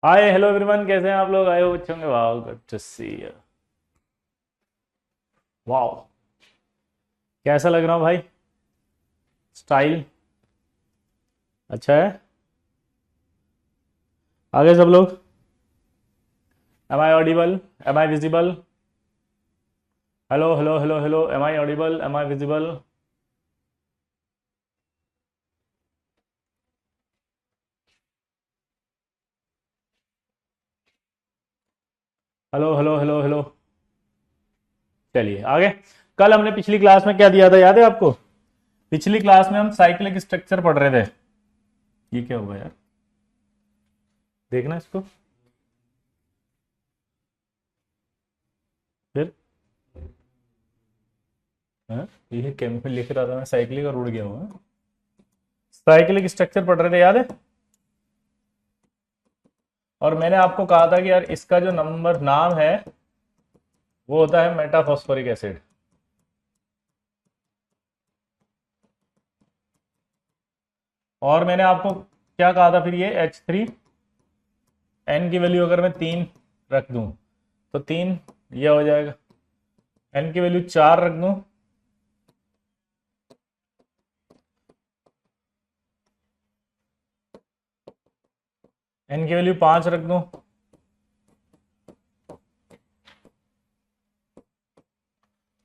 Hi hello everyone, कैसे हैं आप लोग? आए हो बच्चों के? वाह, गुड टू सी यू। वाह, कैसा लग रहा हूँ भाई? स्टाइल अच्छा है। आगे सब लोग, am I audible? Am I visible? Hello hello hello hello, am I audible? Am I visible? Hello hello hello hello. चलिए आगे। कल हमने पिछली क्लास में क्या दिया था, याद है आपको? पिछली क्लास में हम साइक्लिक स्ट्रक्चर पढ़ रहे थे। ये क्या हुआ यार? देखना इसको। फिर हाँ? ये केमिकल लिख रहा था मैं, साइक्लिक और उड़ गया हूँ। साइक्लिक स्ट्रक्चर पढ़ रहे थे, याद है? और मैंने आपको कहा था कि यार इसका जो नंबर नाम है वो होता है मेटाफॉस्फोरिक एसिड। और मैंने आपको क्या कहा था फिर? ये H3 एन की वैल्यू अगर मैं 3 रख दूं तो 3 ये हो जाएगा। एन की वैल्यू 4 रख दूं, एन की वैल्यू 5 रख दूं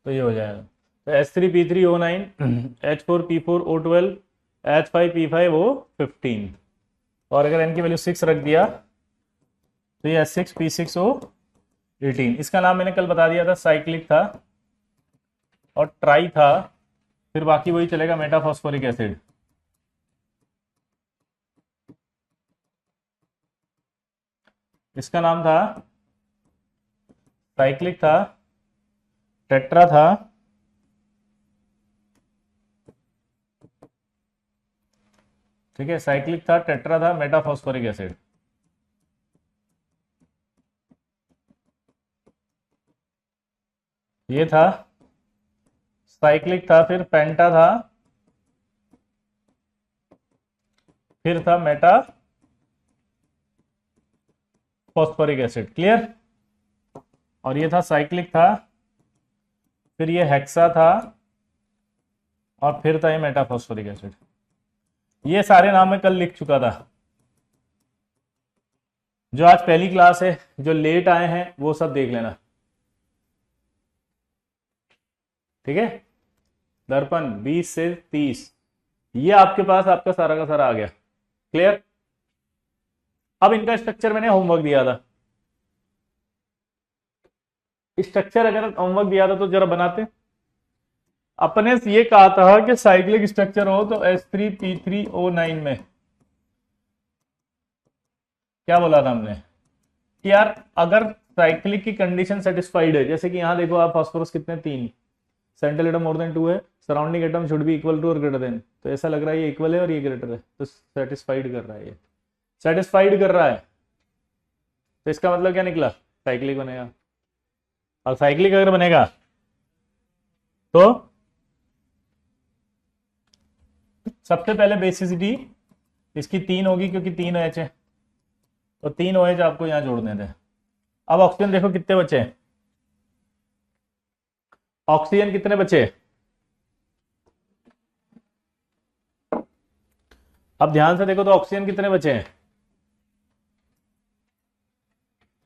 तो ये हो जाएगा। तो H3P3O9 H4P4O12 H5P5O15। और अगर एन की वैल्यू 6 रख दिया तो ये H6P6O18। इसका नाम मैंने कल बता दिया था, साइक्लिक था और ट्राई था। फिर बाकी वही चलेगा, मेटाफॉस्फोरिक एसिड। इसका नाम था साइक्लिक था, टेट्रा था, ठीक है। साइक्लिक था, टेट्रा था, मेटाफॉस्फोरिक एसिड। ये था साइक्लिक था, फिर पेंटा था, फिर था मेटा फॉस्फोरिक एसिड। क्लियर? और ये था साइक्लिक था, फिर ये हेक्सा था, और फिर था ये मेटाफॉस्फोरिक एसिड। ये सारे नाम मैं कल लिख चुका था। जो आज पहली क्लास है, जो लेट आए हैं वो सब देख लेना, ठीक है। दर्पण 20 से 30, ये आपके पास आपका सारा का सारा आ गया। क्लियर? अब इनका स्ट्रक्चर मैंने होमवर्क दिया था। स्ट्रक्चर अगर होमवर्क दिया था तो जरा बनाते। अपने से ये कहा था कि साइक्लिक स्ट्रक्चर हो तो H3P3O9 में क्या बोला था हमने कि यार अगर साइक्लिक की कंडीशन सेटिस्फाइड है, जैसे कि यहां देखो आप, फास्फोरस कितने? 3, सेंट्रल एटम मोर देन 2 है, surrounding atom should be equal to और ग्रेटर देन। तो ऐसा लग रहा है ये इक्वल है और ये ग्रेटर है, तो सेटिस्फाइड कर रहा है। ये सेटिस्फाइड कर रहा है, तो इसका मतलब क्या निकला? साइक्लिक बनेगा। और साइक्लिक अगर बनेगा तो सबसे पहले बेसिसिटी इसकी 3 होगी, क्योंकि 3 OH है, तो 3 OH आपको यहां जोड़ने थे। अब ऑक्सीजन देखो कितने बचे हैं। ऑक्सीजन कितने बचे? अब ध्यान से देखो तो ऑक्सीजन कितने बचे हैं।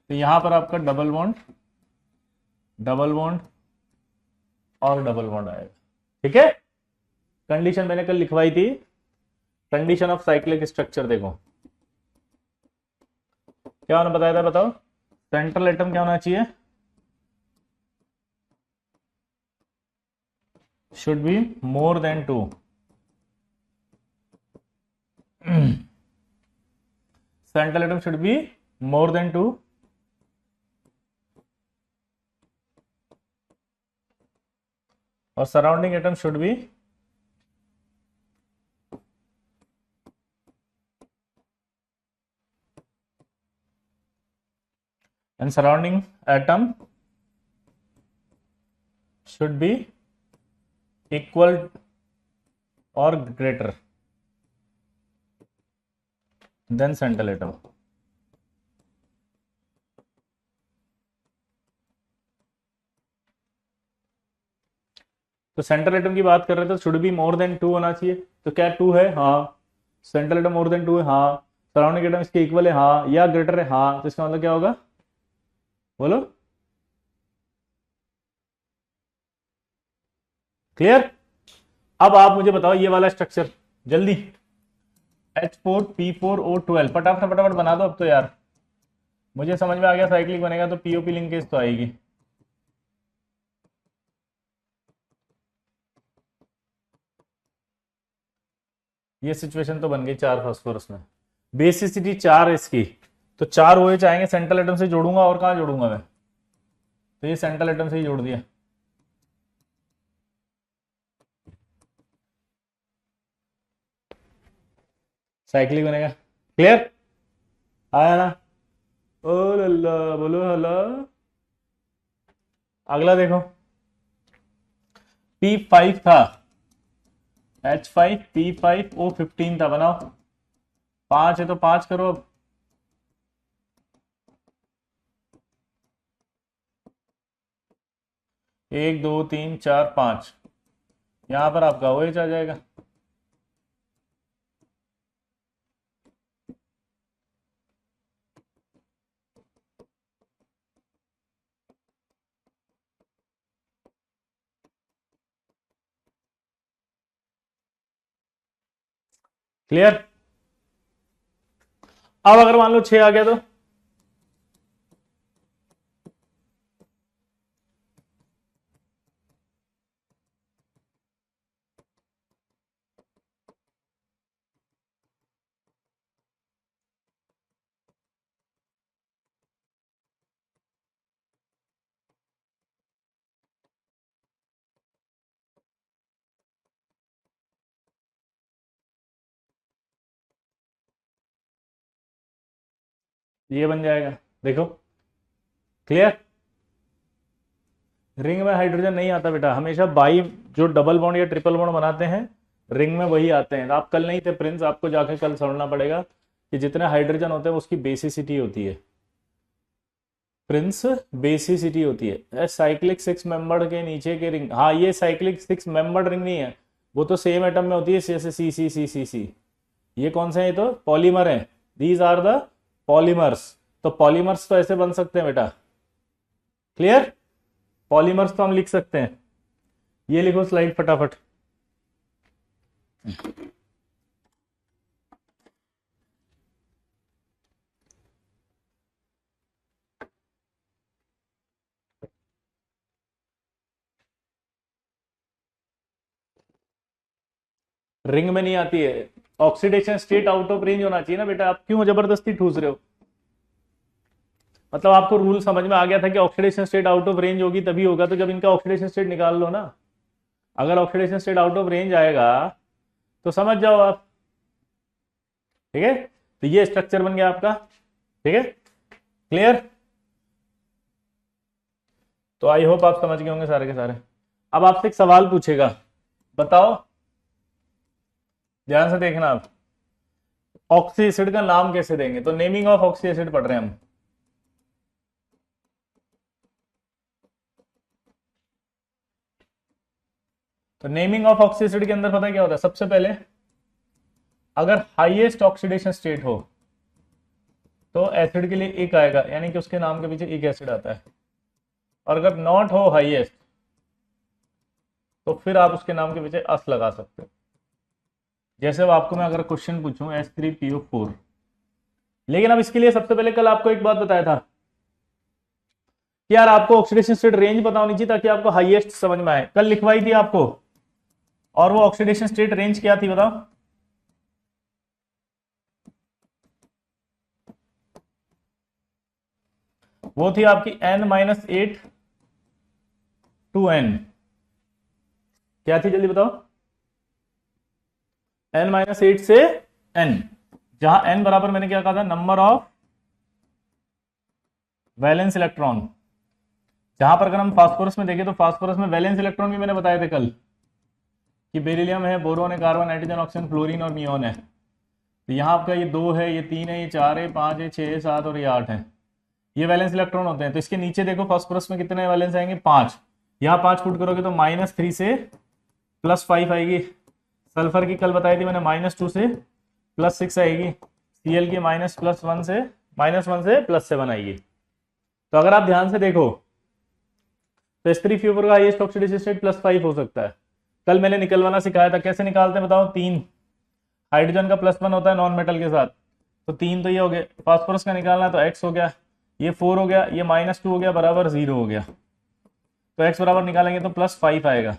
तो यहां पर आपका डबल बॉन्ड, डबल बॉन्ड और डबल बॉन्ड आएगा, ठीक है। कंडीशन मैंने कल लिखवाई थी, कंडीशन ऑफ साइक्लिक स्ट्रक्चर देखो क्या होना बताया था, बताओ। सेंट्रल एटम क्या होना चाहिए? Should be more than 2। Central atom should be more than 2, और surrounding atom should B and surrounding atom should be equal or greater than central atom। तो सेंट्रल एटम की बात कर रहे थे, शुड बी मोर देन 2 होना चाहिए। तो क्या 2 है? हाँ। सेंट्रल एटम मोर देन 2 है? हाँ। सराउंडिंग एटम इसके इक्वल है? हाँ। या ग्रेटर है? हाँ। तो इसका मतलब क्या होगा, बोलो? क्लियर? अब आप मुझे बताओ ये वाला स्ट्रक्चर जल्दी, H4P4O12 फटाफट फटाफट बना दो अब तो यार, मुझे समझ में आ गया साइक्लिक बनेगा तो पीओपी लिंकेज तो आएगी। ये सिचुएशन तो बन गई 4 फास्फोरस में, बेसिसिटी 4 है इसकी, तो 4 OH चाहेंगे, सेंट्रल एटम से जोड़ूंगा और कहां जोड़ूंगा मैं, तो ये सेंट्रल एटम से ही जोड़ दिया। साइक्लिक बनेगा। क्लियर? आया ना? ओ लल्ला, बोलो हला। अगला देखो, P5 था, H5P5O15 था, बनाओ। 5 है तो 5 करो अब। एक दो तीन चार पांच, यहां पर आपका OH आ जाएगा। क्लियर? अब अगर मान लो 6 आ गया तो ये बन जाएगा, देखो। क्लियर? रिंग में हाइड्रोजन नहीं आता बेटा, हमेशा बाई जो डबल बॉन्ड या ट्रिपल बॉन्ड बनाते हैं रिंग में वही आते हैं। आप कल नहीं थे प्रिंस, आपको जाकर कल समझना पड़ेगा कि जितने हाइड्रोजन होते हैं उसकी बेसिसिटी होती है प्रिंस, बेसिसिटी होती है। साइक्लिक 6 मेंबर के नीचे के रिंग, हाँ ये साइक्लिक 6 मेंबर रिंग नहीं है, वो तो सेम एटम में होती है, जैसे सी सी सी सी सी। ये कौन से हैं? ये तो पॉलीमर हैं, दीज आर द पॉलीमर्स। तो पॉलीमर्स तो ऐसे बन सकते हैं बेटा। क्लियर? पॉलीमर्स तो हम लिख सकते हैं, ये लिखो स्लाइड फटाफट। रिंग में नहीं आती है, oxidation state out of range होना चाहिए ना बेटा, आप क्यों जबरदस्ती ठूस रहे हो? मतलब आपको रूल समझ में आ गया था कि oxidation state out of range होगी तभी होगा, तो जब इनका ऑक्सीडेशन स्टेट निकाल लो ना। अगर oxidation state out of range आएगा तो समझ जाओ आप। ठीक है, तो ये स्ट्रक्चर बन गया आपका। ठीक है, क्लियर? तो आई होप आप समझ गए होंगे सारे के सारे। अब आपसे एक सवाल पूछेगा, बताओ, ध्यान से देखना आप, ऑक्सी एसिड का नाम कैसे देंगे? तो नेमिंग ऑफ ऑक्सी एसिड पढ़ रहे हैं हम। तो नेमिंग ऑफ ऑक्सी एसिड के अंदर पता क्या होता है? सबसे पहले अगर हाईएस्ट ऑक्सीडेशन स्टेट हो तो एसिड के लिए एक आएगा, यानी कि उसके नाम के पीछे एक एसिड आता है। और अगर नॉट हो हाईएस्ट तो फिर आप उसके नाम के पीछे अस लगा सकते हो। जैसे अब आपको मैं अगर क्वेश्चन पूछूं H3PO4, लेकिन अब इसके लिए सबसे पहले कल आपको एक बात बताया था कि यार आपको ऑक्सीडेशन स्टेट रेंज पता होनी चाहिए ताकि आपको हाईएस्ट समझ में आए। कल लिखवाई थी आपको, और वो ऑक्सीडेशन स्टेट रेंज क्या थी बताओ? वो थी आपकी N-8 टू N। क्या थी जल्दी बताओ? N-8 से N, जहां N बराबर मैंने क्या कहा था? Number of valence electron. जहां पर अगर हम फास्फोरस में देखें तो फास्फोरस में वैलेंस इलेक्ट्रॉन भी मैंने बताए थे कल कि बेरिलियम है, बोरोन है, कार्बन, नाइट्रोजन, ऑक्सीजन, फ्लोरीन और नियोन है। तो यहाँ आपका ये 2 है, ये 3 है, ये 4 है, 5 है, 6 है, 7 और ये 8 है। ये वैलेंस इलेक्ट्रॉन होते हैं। तो इसके नीचे देखो फास्फोरस में कितने वैलेंस आएंगे? 5। यहाँ 5 पुट करोगे तो -3 से +5 आएगी। सल्फर की कल बताई थी मैंने -2 से +6 आएगी। Cl की -1 से -1 से +7 आएगी। तो अगर आप ध्यान से देखो तो H3 का हाईएस्ट ऑक्सीडेशन स्टेट +5 हो सकता है। कल मैंने निकलवाना सिखाया था, कैसे निकालते हैं बताओ। 3 हाइड्रोजन का +1 होता है नॉन मेटल के साथ, तो 3 तो ये हो गया। फास्फोरस का निकालना है तो x हो गया, ये 4 हो गया, ये -2 हो गया, बराबर 0 हो गया। तो x बराबर निकालेंगे तो +5 आएगा।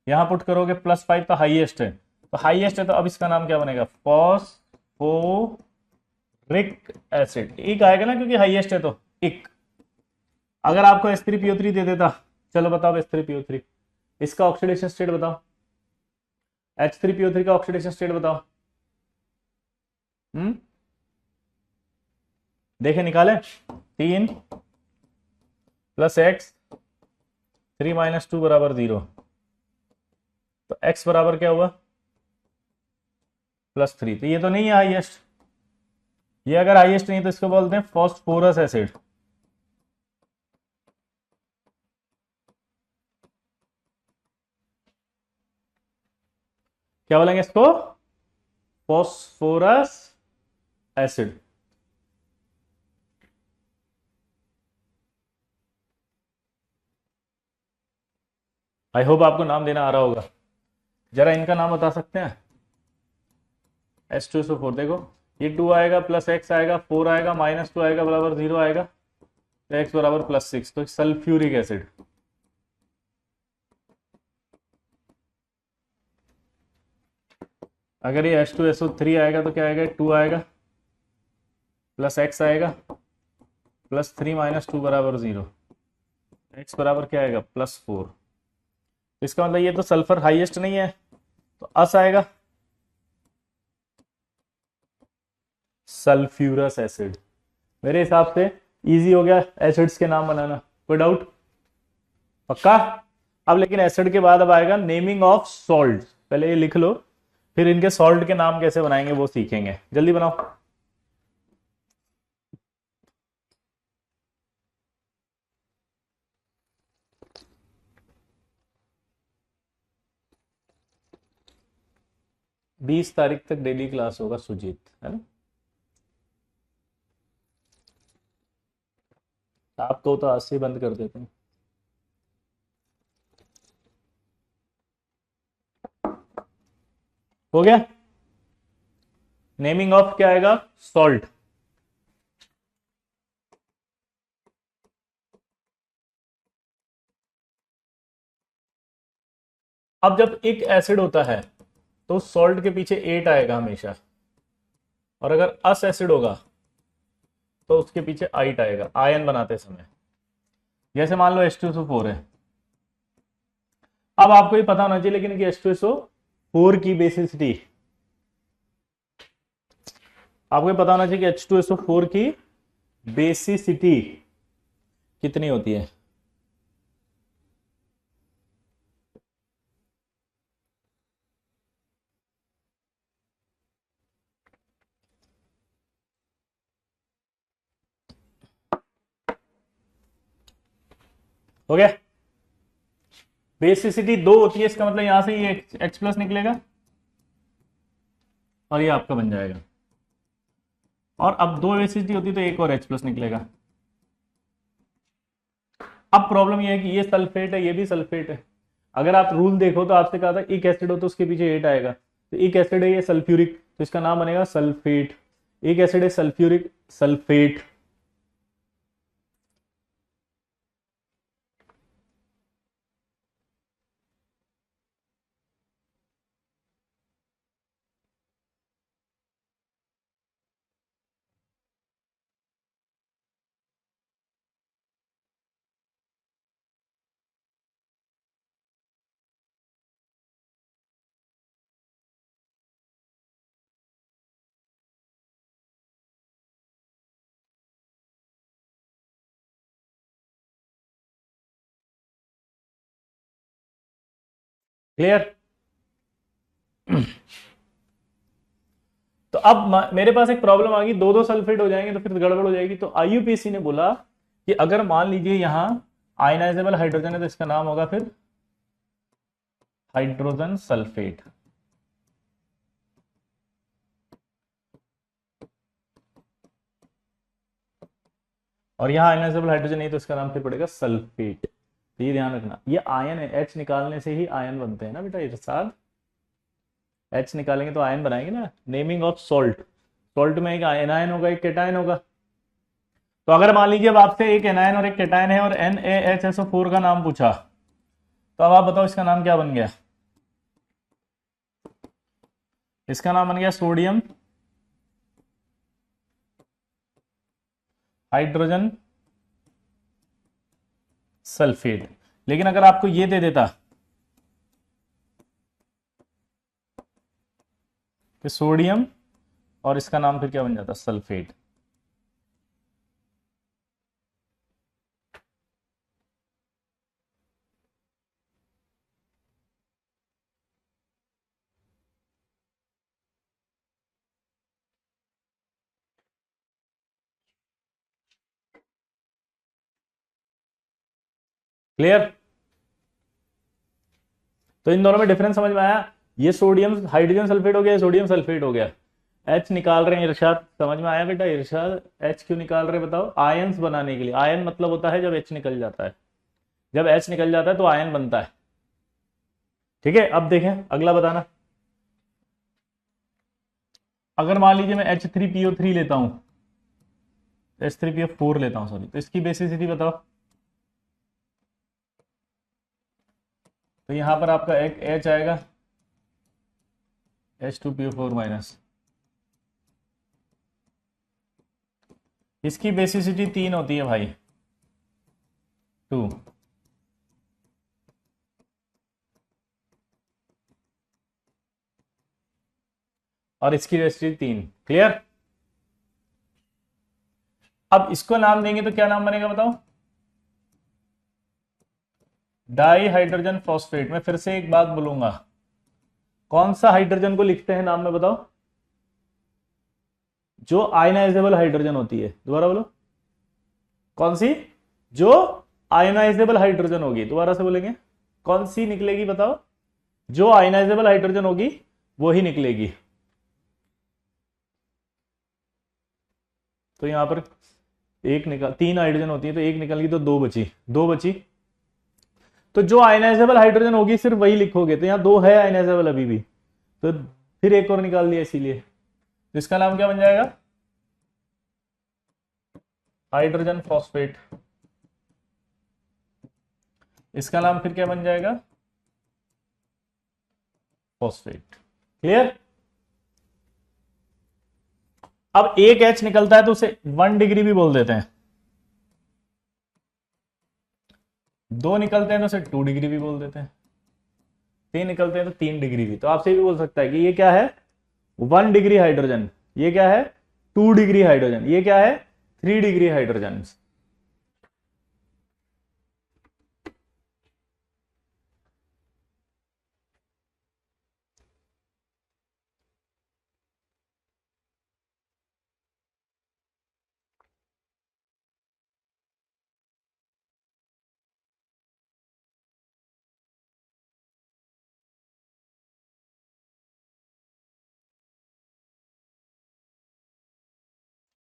यहां पुट करोगे +5 तो हाईएस्ट है, तो हाईएस्ट है तो अब इसका नाम क्या बनेगा, फॉस्फोरिक एसिड। इक आएगा ना क्योंकि हाईएस्ट है तो इक। अगर आपको H3PO3 दे देता, चलो बताओ H3PO3 इसका ऑक्सीडेशन स्टेट बताओ, H3PO3 का ऑक्सीडेशन स्टेट बताओ। देखे निकाले, 3 + x 3 - 2 बराबर 0। तो x बराबर क्या हुआ, +3। तो ये तो नहीं है हाईएस्ट, ये अगर हाईएस्ट नहीं तो इसको बोलते हैं फॉस्फोरस एसिड। क्या बोलेंगे इसको, फॉस्फोरस एसिड। आई होप आपको नाम देना आ रहा होगा। जरा इनका नाम बता सकते हैं। H2SO4 देखो, ये 2 आएगा, +x आएगा, 4 आएगा, -2 आएगा, बराबर 0 आएगा, तो x बराबर +6। तो सल्फ्यूरिक एसिड। अगर ये H2SO3 आएगा तो क्या आएगा, 2 आएगा, +x आएगा, +3 - 2 बराबर 0, x बराबर क्या आएगा, +4। तो इसका मतलब ये तो सल्फर हाईएस्ट नहीं है, तो अस आएगा सल्फ्यूरस एसिड। मेरे हिसाब से इजी हो गया एसिड्स के नाम बनाना, कोई डाउट, पक्का। अब लेकिन एसिड के बाद अब आएगा नेमिंग ऑफ सॉल्ट। पहले ये लिख लो, फिर इनके सॉल्ट के नाम कैसे बनाएंगे वो सीखेंगे। जल्दी बनाओ। बीस तारीख तक डेली क्लास होगा सुजीत, है ना। आप तो आज से बंद कर देते हैं। हो गया। नेमिंग ऑफ क्या आएगा, सॉल्ट। अब जब एक एसिड होता है तो सॉल्ट के पीछे 8 आएगा हमेशा, और अगर अस एसिड होगा तो उसके पीछे 8 आएगा आयन बनाते समय। जैसे मान लो H2SO4 है। अब आपको ये पता होना चाहिए लेकिन कि H2SO4 की बेसिसिटी, आपको ये पता होना चाहिए कि H2SO4 की बेसिसिटी कितनी होती है। हो गया। बेसिसिटी 2 होती है, इसका मतलब यहां से ये H+ निकलेगा और ये आपका बन जाएगा। और अब 2 बेसिसिटी होती है तो एक और H+ निकलेगा। अब प्रॉब्लम ये है कि ये सल्फेट है, ये भी सल्फेट है। अगर आप रूल देखो तो आपसे कहा था एक एसिड हो तो उसके पीछे 8 आएगा, तो एक एसिड है ये सल्फ्यूरिक, तो इसका नाम बनेगा सल्फेट। एक एसिड है सल्फ्यूरिक, सल्फेट। क्लियर। तो अब मेरे पास एक प्रॉब्लम आ गई, दो दो सल्फेट हो जाएंगे तो फिर गड़बड़ हो जाएगी। तो आईयूपीएसी ने बोला कि अगर मान लीजिए यहां आयनाइजेबल हाइड्रोजन है तो इसका नाम होगा फिर हाइड्रोजन सल्फेट। और यहाँ आयनाइजेबल हाइड्रोजन नहीं तो इसका नाम फिर पड़ेगा सल्फेट। तो ये ध्यान रखना, ये आयन है, एच निकालने से ही आयन बनते हैं ना बेटा इरशाद। एच निकालेंगे तो आयन बनाएंगे ना। नेमिंग ऑफ सॉल्ट, सॉल्ट में एक एनायन होगा एक केटायन होगा। तो अगर मान लीजिए अब आपसे एक एनायन और एक केटायन है और NaHSO4 का नाम पूछा, तो अब आप बताओ इसका नाम क्या बन गया। इसका नाम बन गया सोडियम हाइड्रोजन सल्फेट। लेकिन अगर आपको ये दे देता कि सोडियम और इसका नाम फिर क्या बन जाता, सल्फेट। क्लियर। तो इन दोनों में डिफरेंस समझ में आया। ये सोडियम हाइड्रोजन सल्फेट हो गया, सोडियम सल्फेट हो गया। एच निकाल रहे हैं इरशाद, समझ में आया बेटा इरशाद। एच क्यों निकाल रहे हैं बताओ, आयंस बनाने के लिए। आयन मतलब होता है जब एच निकल जाता है, जब एच निकल जाता है तो आयन बनता है। ठीक है, अब देखें अगला बताना। अगर मान लीजिए मैं H3PO3 लेता हूं, H3PO4 लेता हूं सॉरी, तो इसकी बेसिसिटी बताओ। तो यहां पर आपका एक H आएगा, H2PO4 माइनस। इसकी बेसिसिटी 3 होती है भाई, 2। और इसकी बेसिसिटी 3। क्लियर। अब इसको नाम देंगे तो क्या नाम बनेगा बताओ, डाई हाइड्रोजन फॉस्फेट। मैं फिर से एक बात बोलूंगा, कौन सा हाइड्रोजन को लिखते हैं नाम में बताओ, जो आयनाइजेबल हाइड्रोजन होती है। दोबारा बोलो, कौन सी, जो आयनाइजेबल हाइड्रोजन होगी। दोबारा से बोलेंगे, कौन सी निकलेगी बताओ, जो आयनाइजेबल हाइड्रोजन होगी वो ही निकलेगी। तो यहां पर एक निकल, 3 हाइड्रोजन होती है तो एक निकल गई तो 2 बची, 2 बची। तो जो आयनाइजेबल हाइड्रोजन होगी सिर्फ वही लिखोगे, तो यहां 2 है आयनाइजेबल अभी भी, तो फिर एक और निकाल दिया इसीलिए। तो इसका नाम क्या बन जाएगा, हाइड्रोजन फॉस्फेट। इसका नाम फिर क्या बन जाएगा, फॉस्फेट। क्लियर। अब एक H निकलता है तो उसे 1 डिग्री भी बोल देते हैं, 2 निकलते हैं तो उसे 2 डिग्री भी बोल देते हैं, 3 निकलते हैं तो 3 डिग्री भी। तो आपसे भी बोल सकता है कि ये क्या है, 1 डिग्री हाइड्रोजन, ये क्या है 2 डिग्री हाइड्रोजन, ये क्या है 3 डिग्री हाइड्रोजन।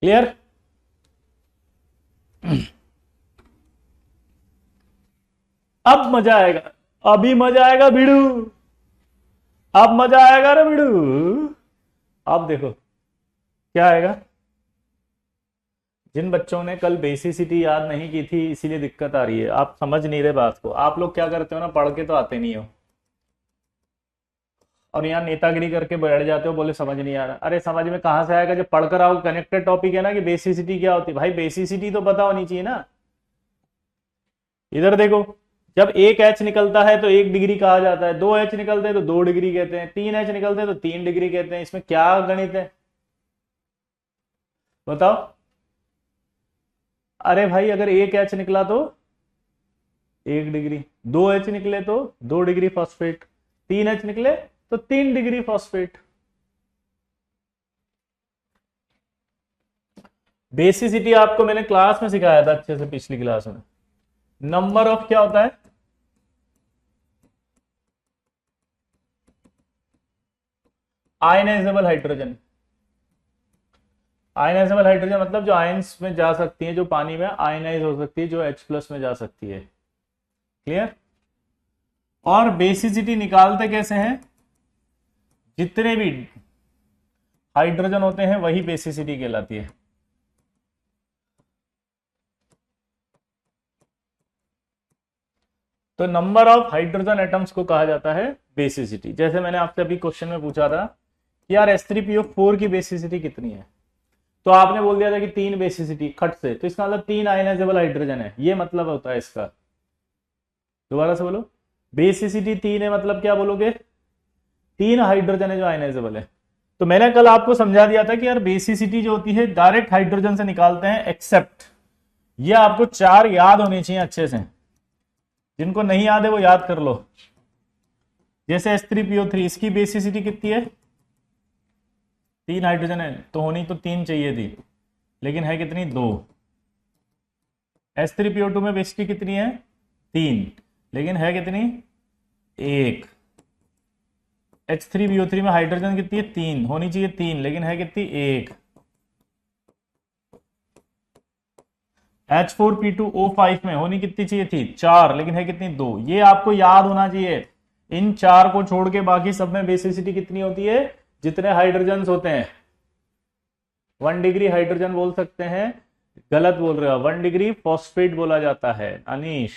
क्लियर। अब मजा आएगा, अभी मजा आएगा भिड़ू, अब मजा आएगा रे भिड़ू। अब देखो क्या आएगा। जिन बच्चों ने कल बेसिसिटी याद नहीं की थी इसीलिए दिक्कत आ रही है, आप समझ नहीं रहे बात को। आप लोग क्या करते हो ना, पढ़ के तो आते नहीं हो और यहाँ नेतागिरी करके बैठ जाते हो, बोले समझ नहीं आ रहा। अरे समझ में कहां से आएगा, जब पढ़कर आओ। कनेक्टेड टॉपिक है ना कि बेसिसिटी क्या होती है। भाई बेसिसिटी तो पता होनी चाहिए ना। इधर देखो, जब एक एच निकलता है तो 1 डिग्री कहा जाता है, 2 एच निकलते हैं तो 2 डिग्री कहते हैं, 3 एच निकलते हैं तो 3 डिग्री कहते हैं। इसमें क्या गणित है बताओ। अरे भाई अगर एक एच निकला तो 1 डिग्री, 2 एच निकले तो 2 डिग्री फॉस्फेट, 3 एच निकले तो 3 डिग्री फॉस्फेट। बेसिसिटी आपको मैंने क्लास में सिखाया था अच्छे से, पिछली क्लास में। नंबर ऑफ क्या होता है, आयनाइजेबल हाइड्रोजन। आयनाइजेबल हाइड्रोजन मतलब जो आयंस में जा सकती है, जो पानी में आयनाइज हो सकती है, जो H+ में जा सकती है। क्लियर। और बेसिसिटी निकालते कैसे हैं? जितने भी हाइड्रोजन होते हैं वही बेसिसिटी कहलाती है। तो नंबर ऑफ हाइड्रोजन एटम्स को कहा जाता है बेसिसिटी। जैसे मैंने आपसे अभी क्वेश्चन में पूछा था कि यार H3PO4 की बेसिसिटी कितनी है, तो आपने बोल दिया था कि 3 बेसिसिटी खट से, तो इसका मतलब 3 आयनाइजेबल हाइड्रोजन है, ये मतलब होता है इसका। दोबारा से बोलो, बेसिसिटी 3 है मतलब क्या बोलोगे? 3 हाइड्रोजन है जो आयनाइजेबल है। तो मैंने कल आपको समझा दिया था कि यार बेसिसिटी जो होती है डायरेक्ट हाइड्रोजन से निकालते हैं, एक्सेप्ट, ये आपको 4 याद होनी चाहिए अच्छे से। जिनको नहीं याद है वो याद कर लो। जैसे H3PO3, इसकी बेसिसिटी कितनी है? 3 हाइड्रोजन है, तो होनी तो 3 चाहिए थी, लेकिन है कितनी? 2। H3PO2 में बेसिसिटी कितनी है? 3, लेकिन है कितनी? 1। H3PO3 में हाइड्रोजन कितनी है? 3, होनी चाहिए 3, लेकिन है कितनी? 1। H4P2O5 में होनी कितनी चाहिए थी? 4, लेकिन है कितनी? 2। ये आपको याद होना चाहिए। इन 4 को छोड़ के बाकी सब में बेसिसिटी कितनी होती है? जितने हाइड्रोजन होते हैं। 1 डिग्री हाइड्रोजन बोल सकते हैं, गलत बोल रहे हो, 1 डिग्री फॉस्फेट बोला जाता है अनीश,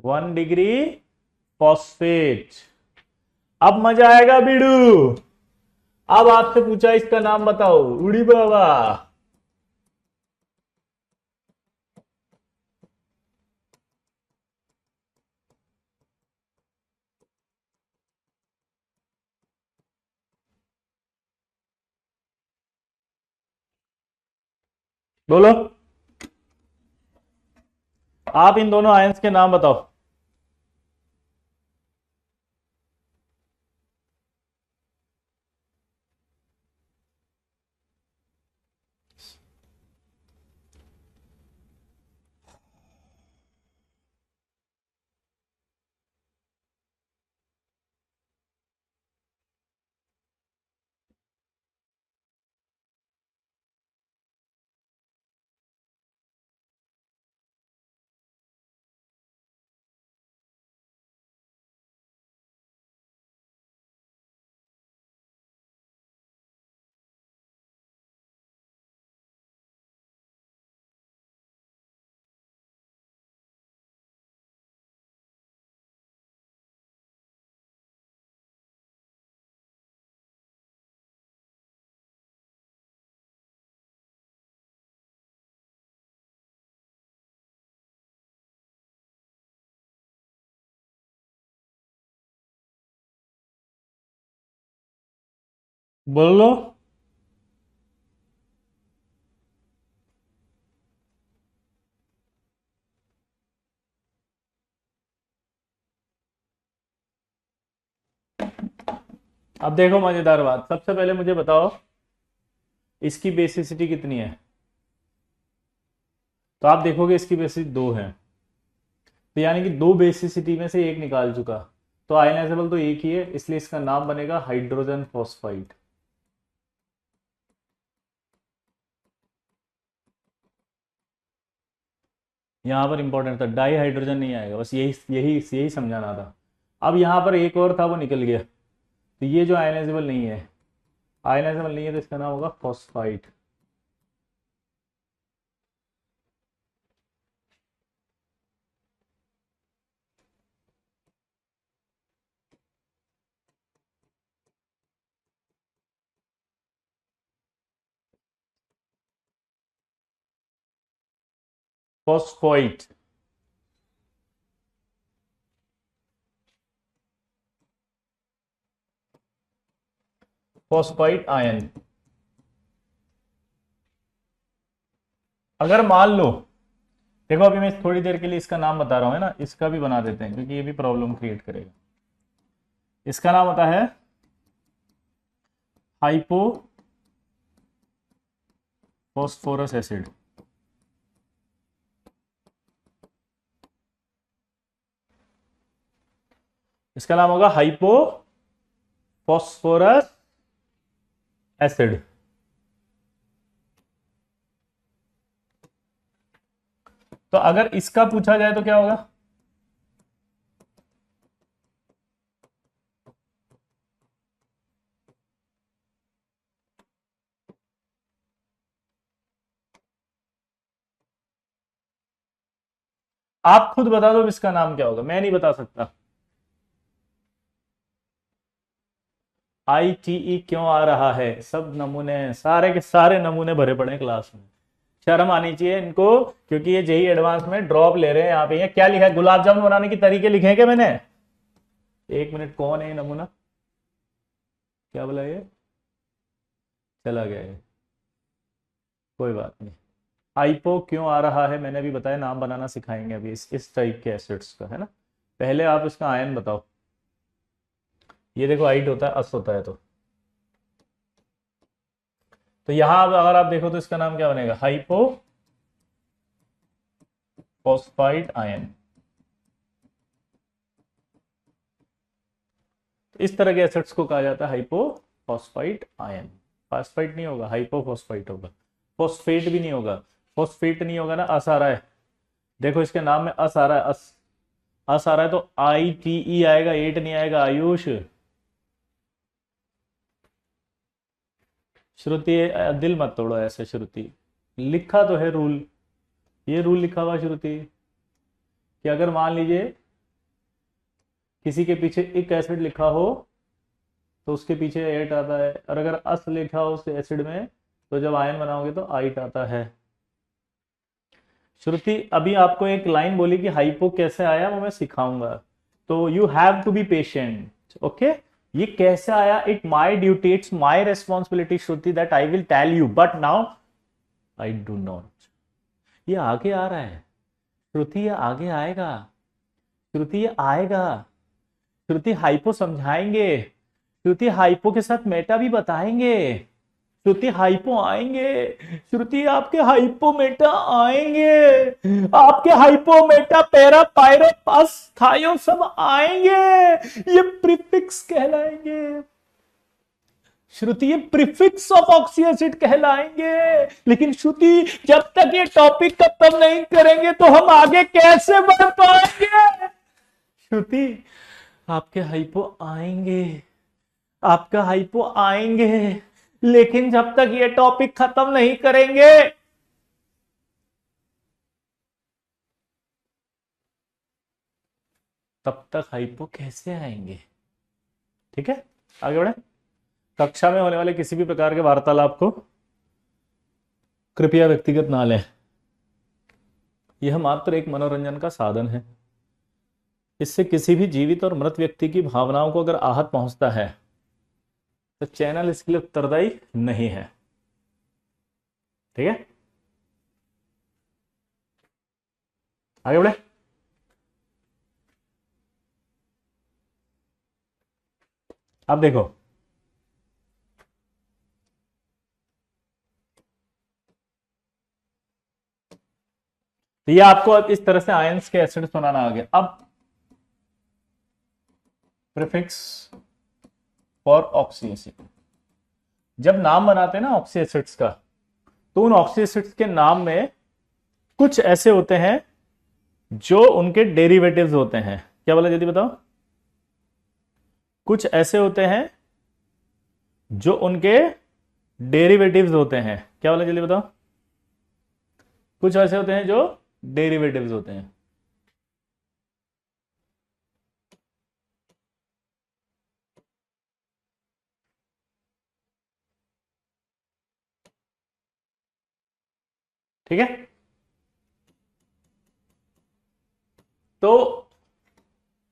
1 डिग्री फॉस्फेट। अब मजा आएगा बीड़ू। अब आपसे पूछा इसका नाम बताओ, उड़ी बाबा। बोलो, आप इन दोनों आयंस के नाम बताओ। बोलो। अब देखो मजेदार बात, सबसे पहले मुझे बताओ इसकी बेसिसिटी कितनी है। तो आप देखोगे इसकी बेसिसिटी 2 है, तो यानी कि 2 बेसिसिटी में से एक निकाल चुका। तो आयनाइजेबल तो एक ही है, इसलिए इसका नाम बनेगा हाइड्रोजन फॉस्फाइड। यहां पर इंपॉर्टेंट था, डाई हाइड्रोजन नहीं आएगा, बस यही यही यही समझाना था। अब यहां पर एक और था, वो निकल गया। तो ये जो आयनाइजेबल नहीं है, आयनाइजेबल नहीं है, तो इसका नाम होगा फॉस्फाइड। फॉस्फोइट। Phosphide ion. अगर मान लो, देखो अभी मैं थोड़ी देर के लिए इसका नाम बता रहा हूं, है ना, इसका भी बना देते हैं क्योंकि ये भी प्रॉब्लम क्रिएट करेगा। इसका नाम होता है हाइपो फॉस्फोरस एसिड। इसका नाम होगा हाइपो फॉस्फोरस एसिड। तो अगर इसका पूछा जाए तो क्या होगा? आप खुद बता दो इसका नाम क्या होगा, मैं नहीं बता सकता। ITE क्यों आ रहा है? सब नमूने, सारे के सारे नमूने भरे पड़े हैं क्लास में। शर्म आनी चाहिए इनको, क्योंकि ये जेई एडवांस में ड्रॉप ले रहे हैं। यहाँ पे ये क्या लिखा है? गुलाब जामुन बनाने के तरीके लिखे हैं क्या मैंने? एक मिनट, कौन है ये नमूना? क्या बोला ये? चला गया ये, कोई बात नहीं। हाइपो क्यों आ रहा है मैंने भी बताया, नाम बनाना सिखाएंगे अभी इस टाइप के एसिड्स का, है ना। पहले आप इसका आयन बताओ। ये देखो आइट होता है, अस होता है, तो यहां अगर आप देखो तो इसका नाम क्या बनेगा? Hypo phosphide ion. इस तरह के एसिड्स को कहा जाता है हाइपोफॉस्फाइड आयन। फॉस्फाइड नहीं होगा, हाइपोफॉस्फाइड होगा। फॉस्फेट भी नहीं होगा। फॉस्फेट नहीं होगा ना, अस आ रहा है। देखो इसके नाम में अस आ रहा है, अस आ रहा है, तो ITE आएगा, एट नहीं आएगा। आयुष, श्रुति, दिल मत तोड़ो ऐसे। श्रुति लिखा तो है रूल, ये रूल लिखा हुआ श्रुति, कि अगर मान लीजिए किसी के पीछे एक एसिड लिखा हो तो उसके पीछे एट आता है, और अगर अस लिखा हो उस एसिड में तो जब आयन बनाओगे तो आइट आता है। श्रुति अभी आपको एक लाइन बोली कि हाइपो कैसे आया, वो मैं सिखाऊंगा, तो you have to be patient, okay. ये कैसे आया, it my duty, it's my responsibility Shruti, that I will tell you, but now I do not. ये आगे आ रहा है श्रुति, ये आगे आएगा श्रुति, ये आएगा श्रुति। हाइपो समझाएंगे श्रुति, हाइपो के साथ मेटा भी बताएंगे श्रुति। हाइपो आएंगे श्रुति, आपके हाइपो मेटा आएंगे, आपके हाइपो मेटा पैरा पायरो पास थायो सब आएंगे, ये प्रीफिक्स कहलाएंगे श्रुति, ये प्रीफिक्स ऑफ ऑक्सी एसिड कहलाएंगे। लेकिन श्रुति जब तक ये टॉपिक खत्म नहीं करेंगे तो हम आगे कैसे बढ़ पाएंगे? श्रुति आपके हाइपो आएंगे, आपका हाइपो आएंगे, लेकिन जब तक ये टॉपिक खत्म नहीं करेंगे तब तक हाइपो कैसे आएंगे? ठीक है, आगे बढ़े। कक्षा में होने वाले किसी भी प्रकार के वार्तालाप को कृपया व्यक्तिगत ना लें, यह मात्र एक मनोरंजन का साधन है। इससे किसी भी जीवित और मृत व्यक्ति की भावनाओं को अगर आहत पहुंचता है तो चैनल इसके लिए उत्तरदायी नहीं है, ठीक है। आगे बढ़े। अब देखो, तो ये आपको अब इस तरह से आयंस के एसिड्स बनाना आ गया। अब प्रीफिक्स फॉर ऑक्सी एसिड, जब नाम बनाते हैं ना ऑक्सी एसिड्स का, तो उन ऑक्सी एसिड्स के नाम में कुछ ऐसे होते हैं जो उनके डेरिवेटिव्स होते हैं। क्या बोला जल्दी बताओ? कुछ ऐसे होते हैं जो उनके डेरिवेटिव्स होते हैं। क्या बोला जल्दी बताओ? कुछ ऐसे होते हैं जो डेरिवेटिव्स होते हैं। ठीक है, तो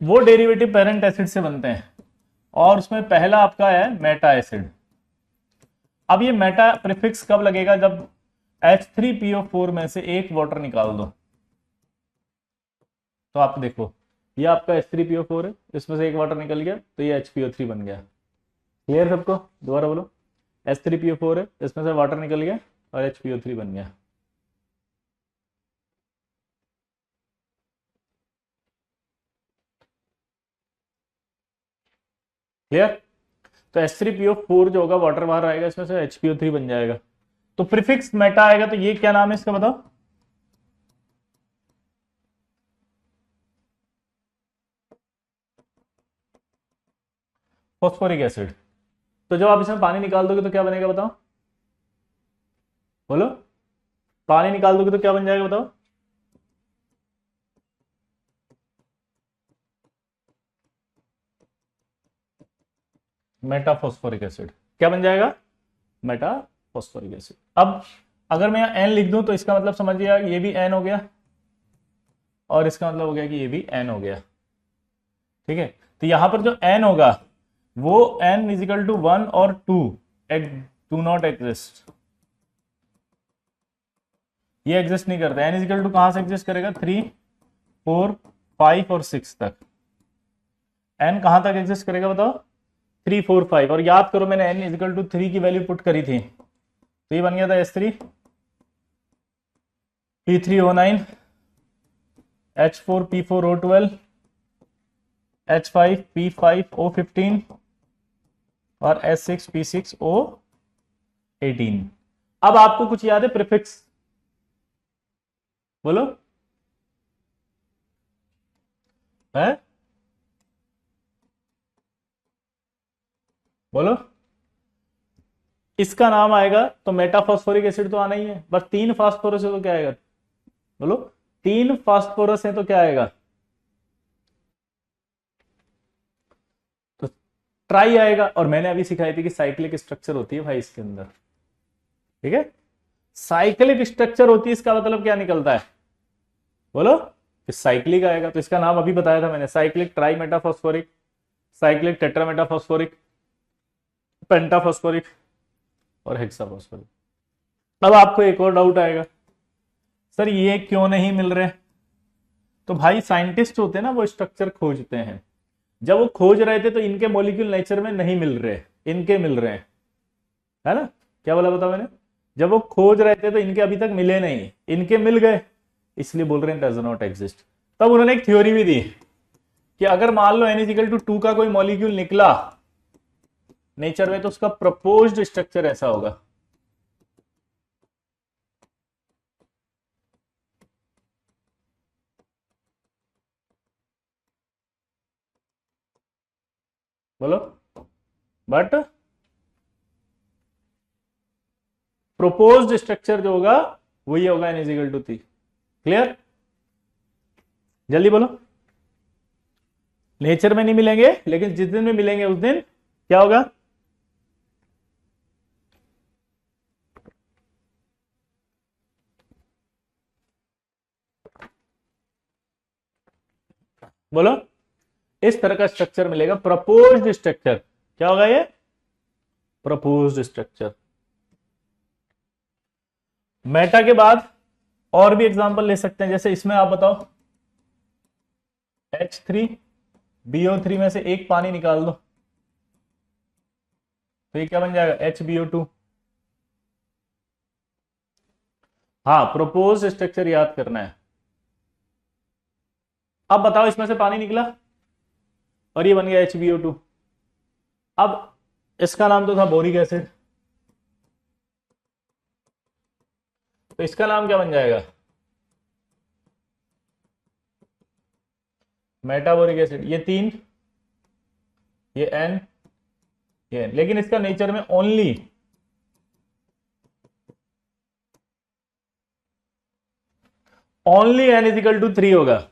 वो डेरिवेटिव पेरेंट एसिड से बनते हैं, और उसमें पहला आपका है मेटा एसिड। अब ये मेटा प्रीफिक्स कब लगेगा? जब H3PO4 में से एक वाटर निकाल दो। तो आप देखो, ये आपका H3PO4 है, इसमें से एक वाटर निकल गया तो ये HPO3 बन गया। क्लियर सबको? दोबारा बोलो, H3PO4 है, इसमें से वाटर निकल गया और HPO3 बन गया। क्लियर? तो H3PO4 जो होगा वाटर बाहर आएगा, इसमें से HPO3 बन जाएगा। तो प्रीफिक्स मेटा आएगा, तो ये क्या नाम है इसका बताओ? Phosphoric acid. तो जब आप इसमें पानी निकाल दोगे तो क्या बनेगा बताओ? बोलो, पानी निकाल दोगे तो क्या बन जाएगा बताओ? Metaphosphoric acid. क्या बन जाएगा? Metaphosphoric acid. अब अगर मैं यहां एन लिख दूं तो इसका मतलब समझिए ये भी एन हो गया, और इसका मतलब हो गया कि ये भी एन हो गया। ठीक है, तो यहां पर जो एन होगा वो एन इजिकल टू 1 और 2 डू नॉट एग्जिस्ट, ये एग्जिस्ट नहीं करता। एन इजिकल टू कहां से एग्जिस्ट करेगा? 3, 4, 5 और 6 तक। एन कहां तक एग्जिस्ट करेगा बताओ? 3, 4, 5। और याद करो मैंने एन इजिकल टू 3 की वैल्यू पुट करी थी, तो ये बन गया था S3 P3O9 H4 P4O12 H5 P5O15 और S6 P6O18। अब आपको कुछ याद है प्रीफिक्स? बोलो है, बोलो। इसका नाम आएगा तो मेटाफॉस्फोरिक एसिड तो आना ही है, बस 3 फास्फोरस है तो क्या आएगा? बोलो, 3 फास्फोरस है तो क्या आएगा? तो ट्राई आएगा। और मैंने अभी सिखाई थी कि साइक्लिक स्ट्रक्चर होती है भाई इसके अंदर। ठीक है, साइक्लिक स्ट्रक्चर होती है, इसका मतलब क्या निकलता है? बोलो, साइक्लिक आएगा। तो इसका नाम अभी बताया था मैंने, साइक्लिक ट्राई मेटाफॉस्फोरिक, साइक्लिक टेट्रामेटाफॉस्फोरिक, पेंटाफॉस्फोरिक और हेक्साफॉस्फोरिक। अब आपको एक और डाउट आएगा, सर ये क्यों नहीं मिल रहे? तो भाई साइंटिस्ट होते हैं ना, वो स्ट्रक्चर खोजते हैं। जब वो खोज रहे थे तो इनके मॉलिक्यूल नेचर में नहीं मिल रहे, इनके मिल रहे हैं, है ना? क्या बोला बताओ मैंने? जब वो खोज रहे थे तो इनके अभी तक मिले नहीं, इनके मिल गए, इसलिए बोल रहे हैं डज नॉट एग्जिस्ट। तब उन्होंने एक थ्योरी भी दी कि अगर मान लो N=2 का कोई मॉलिक्यूल निकला नेचर में, तो उसका प्रपोज्ड स्ट्रक्चर ऐसा होगा। बोलो, बट प्रोपोज्ड स्ट्रक्चर जो होगा वही होगा N=3। क्लियर? जल्दी बोलो। नेचर में नहीं मिलेंगे, लेकिन जिस दिन में मिलेंगे उस दिन क्या होगा? बोलो, इस तरह का स्ट्रक्चर मिलेगा, प्रपोज्ड स्ट्रक्चर। क्या होगा ये? Proposed structure. मेटा के बाद और भी एग्जांपल ले सकते हैं, जैसे इसमें आप बताओ H3BO3 में से एक पानी निकाल दो तो ये क्या बन जाएगा? HBO2। हाँ, प्रोपोज स्ट्रक्चर याद करना है। अब बताओ, इसमें से पानी निकला और ये बन गया HBO2। अब इसका नाम तो था बोरिक एसिड, तो इसका नाम क्या बन जाएगा? मेटाबोरिक एसिड। ये 3, ये N, ये N। लेकिन इसका नेचर में ओनली N=3 होगा।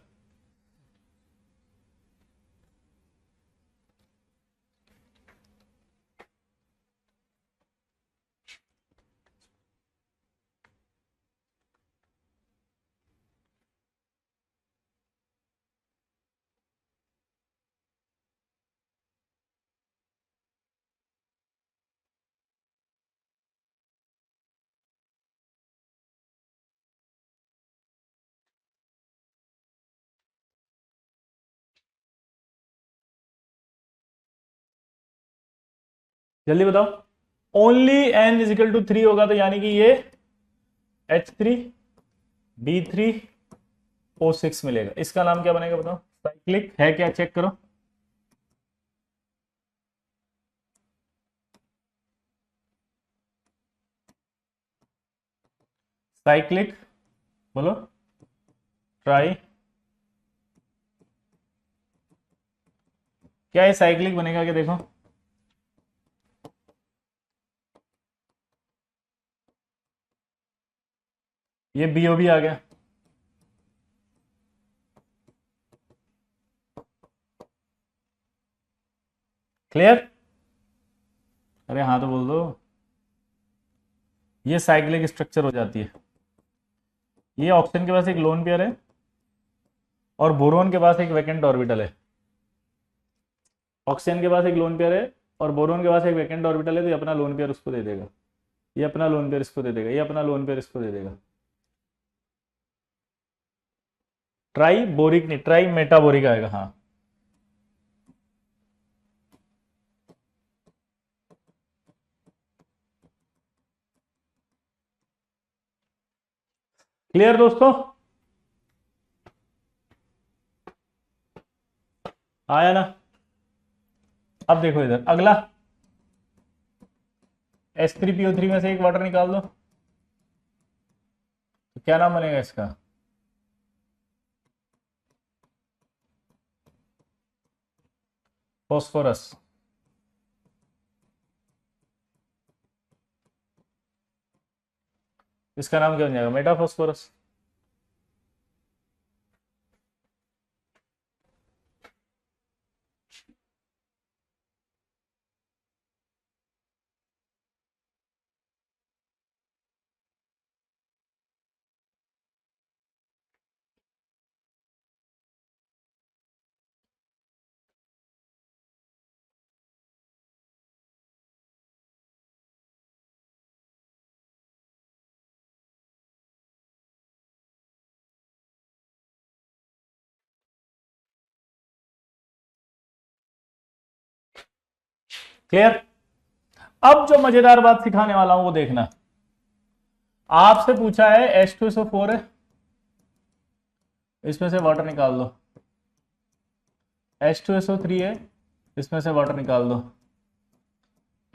जल्दी बताओ, ओनली N=3 होगा, तो यानी कि ये H3B3O6 मिलेगा। इसका नाम क्या बनेगा बताओ? साइक्लिक है क्या? चेक करो। साइक्लिक, बोलो, ट्राई, क्या है साइक्लिक बनेगा क्या? देखो, ये बीओबी आ गया, क्लियर? अरे हाँ तो बोल दो। ये साइक्लिक स्ट्रक्चर हो जाती है। ये ऑक्सीजन के पास एक लोन पेयर है और बोरोन के पास एक वैकेंट ऑर्बिटल है। ऑक्सीजन के पास एक लोन पेयर है और बोरोन के पास एक वैकेंट ऑर्बिटल है, तो ये अपना लोन पेयर उसको दे देगा, ये अपना लोन पेयर इसको दे देगा, ये अपना लोन पेयर इसको दे देगा। ट्राई बोरिक नहीं, ट्राई मेटाबोरिक आएगा। हाँ, क्लियर दोस्तों? आया ना? अब देखो इधर अगला, H3PO3 में से एक वाटर निकाल दो, तो क्या नाम बनेगा इसका? फॉस्फोरस। इसका नाम क्या बन जाएगा? मेटाफॉस्फोरस। क्लियर? अब जो मजेदार बात सिखाने वाला हूं वो देखना। आपसे पूछा है H2SO4 है, इसमें से वाटर निकाल दो। H2SO3 है, इसमें से वाटर निकाल दो।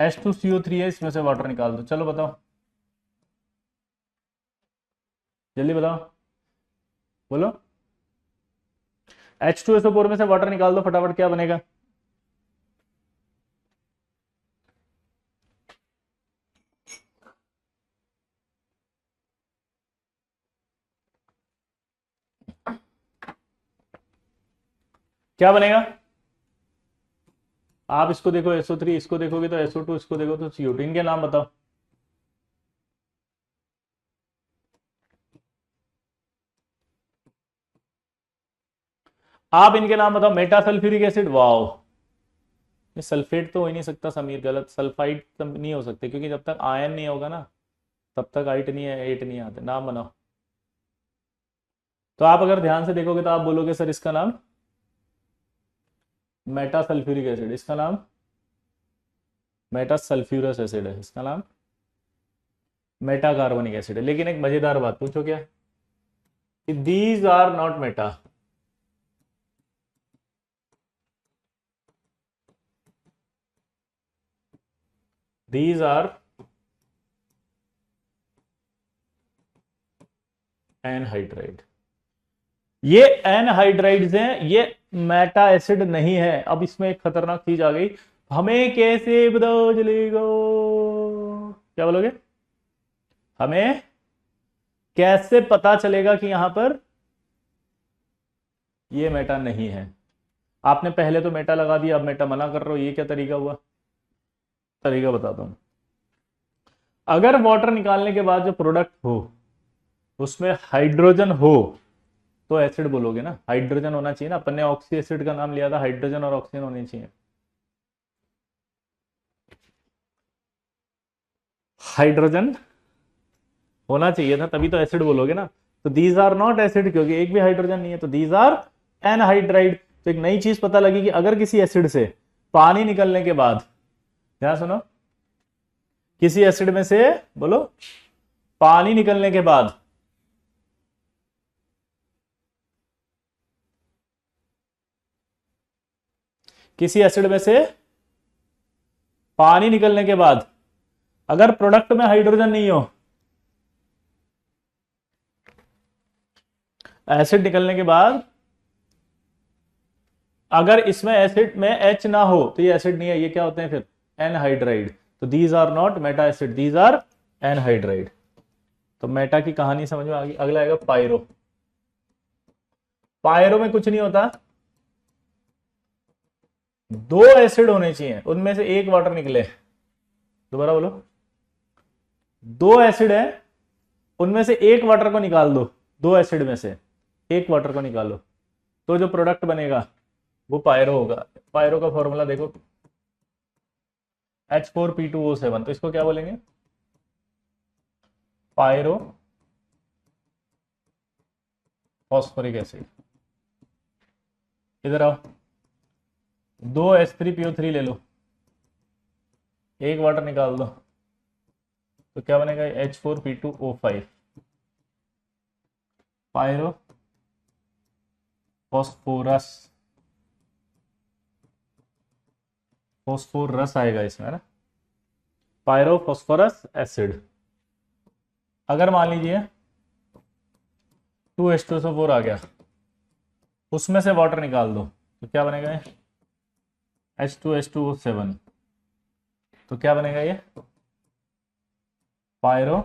H2CO3 है, इसमें से वाटर निकाल दो। चलो बताओ, जल्दी बताओ, बोलो। H2SO4 में से वाटर निकाल दो फटाफट, क्या बनेगा? क्या बनेगा? आप इसको देखो SO3, इसको देखोगे तो SO2, इसको देखो तो CO2। इनके नाम बताओ। आप इनके नाम बताओ। Meta sulphuric acid, wow. ये सल्फेट तो हो ही नहीं सकता समीर, गलत। सल्फाइड नहीं हो सकते, क्योंकि जब तक आयन नहीं होगा ना तब तक आइट नहीं है, एट नहीं आते। नाम बनाओ। तो आप अगर ध्यान से देखोगे तो आप बोलोगे सर इसका नाम मेटा सल्फ्यूरिक एसिड, इसका नाम मेटा सल्फ्यूरस एसिड है, इसका नाम मेटा कार्बोनिक एसिड है। लेकिन एक मजेदार बात पूछो, क्या? These are not meta, these are anhydride. ये एनहाइड्राइड्स हैं, ये मेटा एसिड नहीं है। अब इसमें एक खतरनाक चीज आ गई, हमें कैसे पता चलेगा? क्या बोलोगे? हमें कैसे पता चलेगा कि यहां पर ये मेटा नहीं है? आपने पहले तो मेटा लगा दिया, अब मेटा मना कर रहे हो, ये क्या तरीका हुआ? तरीका बताता हूं। अगर वाटर निकालने के बाद जो प्रोडक्ट हो उसमें हाइड्रोजन हो तो एसिड बोलोगे ना। हाइड्रोजन होना चाहिए ना, अपन ने ऑक्सी एसिड का नाम लिया था, हाइड्रोजन और ऑक्सीजन होने चाहिए। हाइड्रोजन होना चाहिए था, तभी तो एसिड बोलोगे ना। तो दीज आर नॉट एसिड, क्योंकि एक भी हाइड्रोजन नहीं है, तो दीज आर एनहाइड्राइड। तो एक नई चीज पता लगी कि अगर किसी एसिड से पानी निकलने के बाद, ध्यान सुनो, किसी एसिड में से, बोलो, पानी निकलने के बाद किसी एसिड में से पानी निकलने के बाद अगर प्रोडक्ट में हाइड्रोजन नहीं हो एसिड निकलने के बाद अगर इसमें एसिड में एच ना हो तो ये एसिड नहीं है, ये क्या होते हैं फिर एनहाइड्राइड। तो these are not meta acid, these are anhydride. तो मेटा की कहानी समझ में आ गई। अगला आएगा पायरो। पायरो में कुछ नहीं होता, दो एसिड होने चाहिए, उनमें से एक वाटर निकले। दोबारा बोलो, दो एसिड है, उनमें से एक वाटर को निकाल दो, दो एसिड में से एक वाटर को निकालो, तो जो प्रोडक्ट बनेगा वो पायरो होगा। पायरो का फॉर्मूला देखो, H4P2O7। तो इसको क्या बोलेंगे, पायरो फॉस्फोरिक एसिड। इधर आओ, दो H3PO3 ले लो, एक वाटर निकाल दो, तो क्या बनेगा H4P2O5, पायरो फॉस्फोरस, फॉस्फोरस आएगा इसमें ना, पायरो फॉस्फोरस एसिड। अगर मान लीजिए 2H2SO4 आ गया, उसमें से वाटर निकाल दो, तो क्या बनेगा ये H2H2O7। तो क्या बनेगा ये पायरो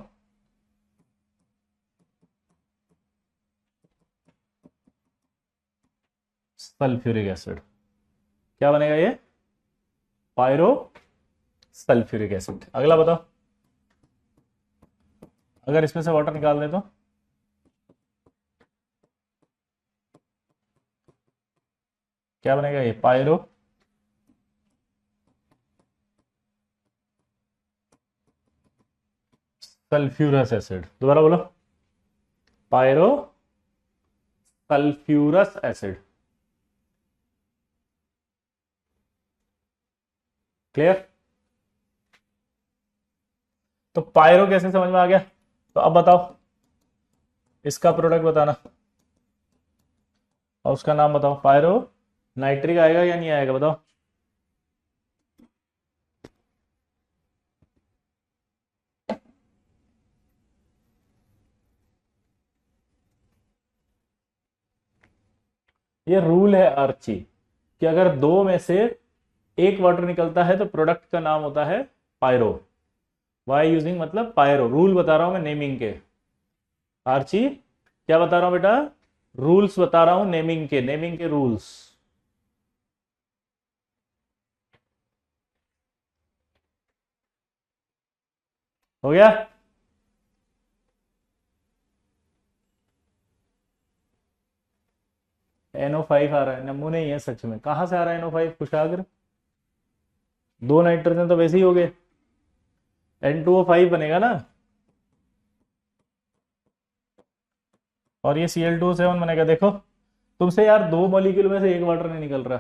सल्फ्यूरिक एसिड। क्या बनेगा ये पायरो सल्फ्यूरिक एसिड। अगला बताओ, अगर इसमें से वाटर निकाल दे तो क्या बनेगा ये पायरो सल्फ्यूरस एसिड। दोबारा बोलो, पायरो सल्फ्यूरस एसिड। क्लियर। तो पायरो कैसे समझ में आ गया। तो अब बताओ इसका प्रोडक्ट बताना और उसका नाम बताओ। पायरो नाइट्रिक आएगा या नहीं आएगा बताओ। ये रूल है आर्ची कि अगर दो में से एक वाटर निकलता है तो प्रोडक्ट का नाम होता है पायरो। वाई यूजिंग मतलब पायरो, रूल बता रहा हूं मैं नेमिंग के। आर्ची क्या बता रहा हूं बेटा, रूल्स बता रहा हूं नेमिंग के, नेमिंग के रूल्स। हो गया। NO5 आ रहा है, नमूने ही है सच में। कहां से आ रहा है NO5 कुशाग्र, दो नाइट्रोजन तो वैसे ही हो गए, N2O5 बनेगा ना, और ये Cl2O7 बनेगा। देखो तुमसे यार दो मॉलिक्यूल में से एक वाटर नहीं निकल रहा,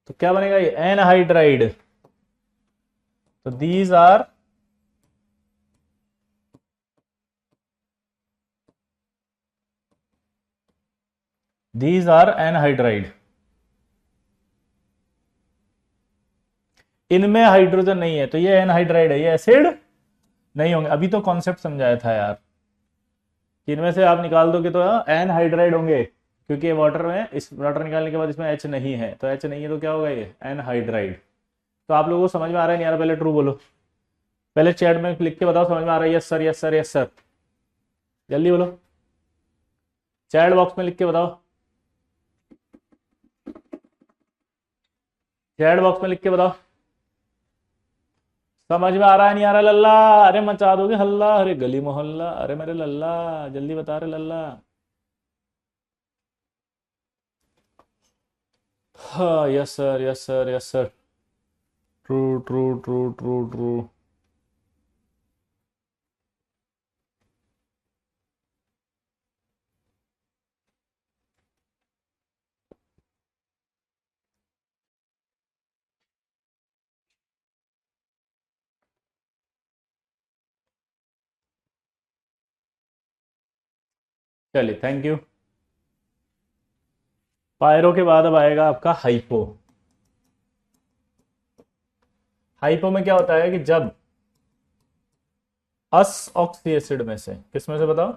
तो क्या बनेगा ये एनहाइड्राइड। तो दीज आर एनहाइड्राइड। इनमें हाइड्रोजन नहीं है तो ये एनहाइड्राइड है, ये एसिड नहीं होंगे। अभी तो कॉन्सेप्ट समझाया था यार कि इनमें से आप निकाल दोगे तो एनहाइड्राइड होंगे, क्योंकि वाटर में, इस वाटर निकालने के बाद इसमें H नहीं है, तो H नहीं है तो क्या होगा ये एनहाइड्राइड। तो आप लोगों को समझ में आ रहा है नहीं आ रहा, पहले ट्रू बोलो, पहले चैट में लिख के बताओ समझ में आ रहा है। Yes sir, yes sir, yes sir, जल्दी बोलो, चैट बॉक्स में लिख के बताओ, चैट बॉक्स में लिख के बताओ समझ में आ रहा है नहीं आ रहा। लल्ला अरे मचा दोगे हल्ला, अरे गली मोहल्ला, अरे मेरे लल्ला जल्दी बता रहे लल्ला। हाँ yes sir, yes sir, yes sir, true true true true true. चलिए थैंक यू। पायरो के बाद अब आएगा आपका हाइपो। हाइपो में क्या होता है कि जब अस ऑक्सी एसिड में से, किस में से बताओ,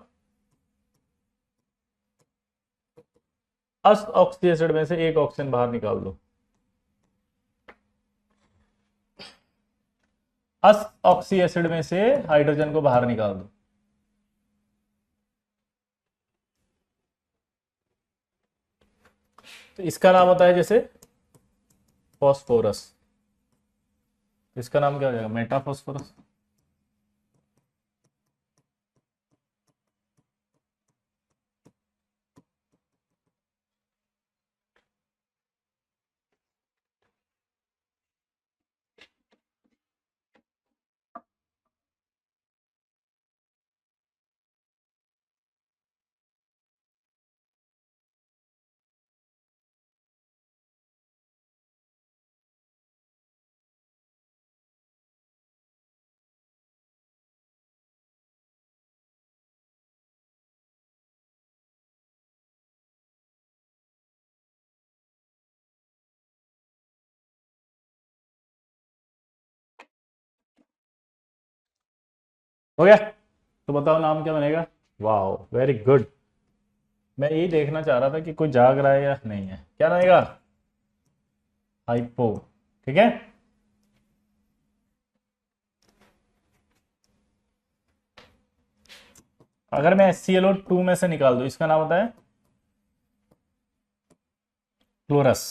अस ऑक्सी एसिड में से एक ऑक्सीजन बाहर निकाल दो। अस ऑक्सी एसिड में से हाइड्रोजन को बाहर निकाल दो। तो इसका नाम होता है जैसे फॉस्फोरस। इसका नाम क्या हो जाएगा? मेटाफॉस्फोरस। हो गया? तो बताओ नाम क्या बनेगा? वाह, वेरी गुड। मैं यही देखना चाह रहा था कि कोई जाग रहा है या नहीं है। क्या रहेगा? हाइपो। ठीक है। अगर मैं HClO2 में से निकाल दूं, इसका नाम होता है क्लोरस।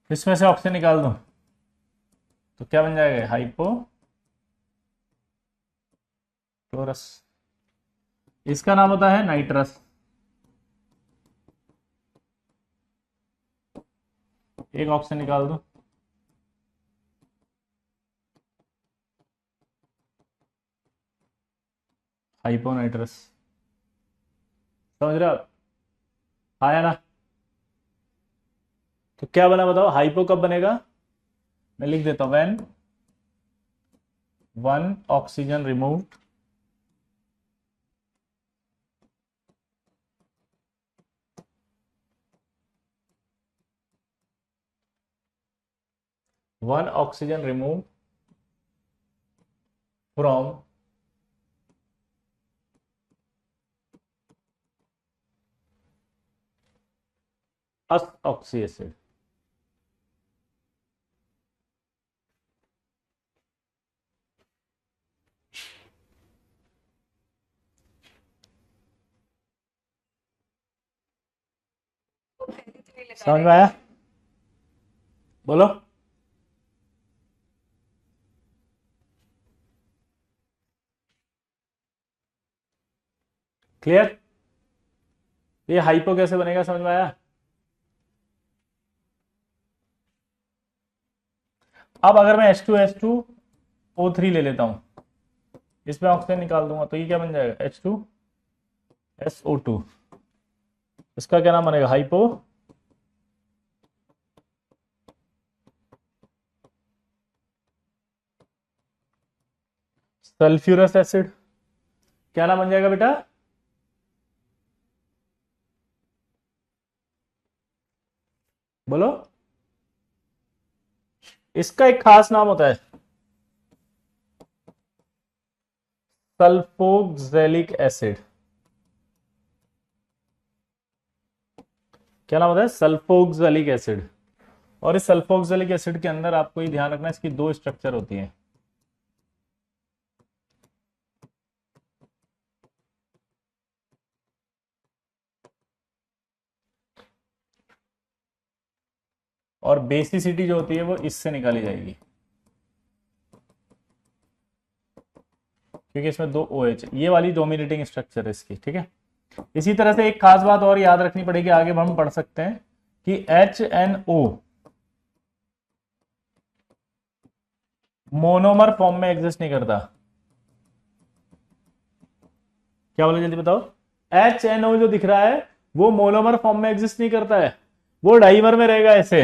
इसमें से ऑक्सीजन निकाल दूं तो क्या बन जाएगा? Hypo chlorous. इसका नाम होता है नाइट्रस। एक ऑक्सीजन निकाल दूं, हाइपोनाइट्रस। समझ रहे हो आप? आया ना? तो क्या बना बताओ? हाइपो कब बनेगा? मैं लिख देता हूं, when one oxygen removed one oxygen remove from us oxy acid. समझ में आया? बोलो। क्लियर? ये हाइपो कैसे बनेगा, समझ में आया? अब अगर मैं H2SO3 ले लेता हूं, इसमें ऑक्सीजन निकाल दूंगा तो ये क्या बन जाएगा? H2SO2। इसका क्या नाम बनेगा? Hypo sulphurous acid. क्या नाम बन जाएगा बेटा? बोलो। इसका एक खास नाम होता है, सल्फोक्सेलिक एसिड। क्या नाम होता है? सल्फोक्सेलिक एसिड। और इस सल्फोक्सेलिक एसिड के अंदर आपको ये ध्यान रखना है, इसकी दो स्ट्रक्चर होती हैं। और बेसिसिटी जो होती है वो इससे निकाली जाएगी, क्योंकि इसमें दो OH, ये वाली डोमिनेटिंग स्ट्रक्चर है इसकी। ठीक है। इसी तरह से एक खास बात और याद रखनी पड़ेगी, आगे हम पढ़ सकते हैं कि HNO मोनोमर फॉर्म में एग्जिस्ट नहीं करता। क्या बोले, जल्दी बताओ। HNO जो दिख रहा है वो मोनोमर फॉर्म में एग्जिस्ट नहीं करता है, वो डाइमर में रहेगा ऐसे,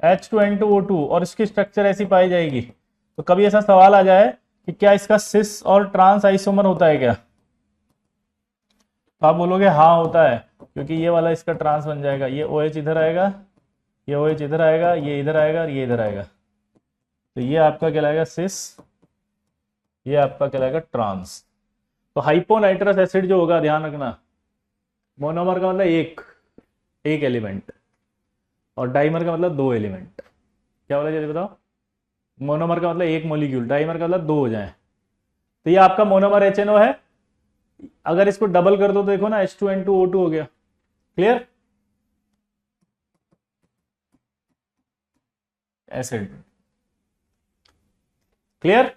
H2N2O2, और इसकी स्ट्रक्चर ऐसी पाई जाएगी। तो कभी ऐसा सवाल आ जाए कि क्या इसका सिस और ट्रांस आइसोमर होता है क्या, तो आप बोलोगे हाँ होता है, क्योंकि ये वाला इसका ट्रांस बन जाएगा। ये OH इधर आएगा, ये OH इधर आएगा, ये इधर आएगा और ये इधर आएगा। तो ये आपका कहलाएगा सिस, ये आपका कहलाएगा ट्रांस। तो हाइपोनाइट्रस एसिड जो होगा, ध्यान रखना, मोनोमर का मतलब एक एक एलिमेंट, और डाइमर का मतलब दो एलिमेंट। क्या बोला जल्दी बताओ? मोनोमर का मतलब एक मॉलिक्यूल, डाइमर का मतलब दो हो जाए। तो ये आपका मोनोमर HNO है। अगर इसको डबल कर दो तो देखो ना, H2N2O2 हो गया। क्लियर? एसिड। क्लियर?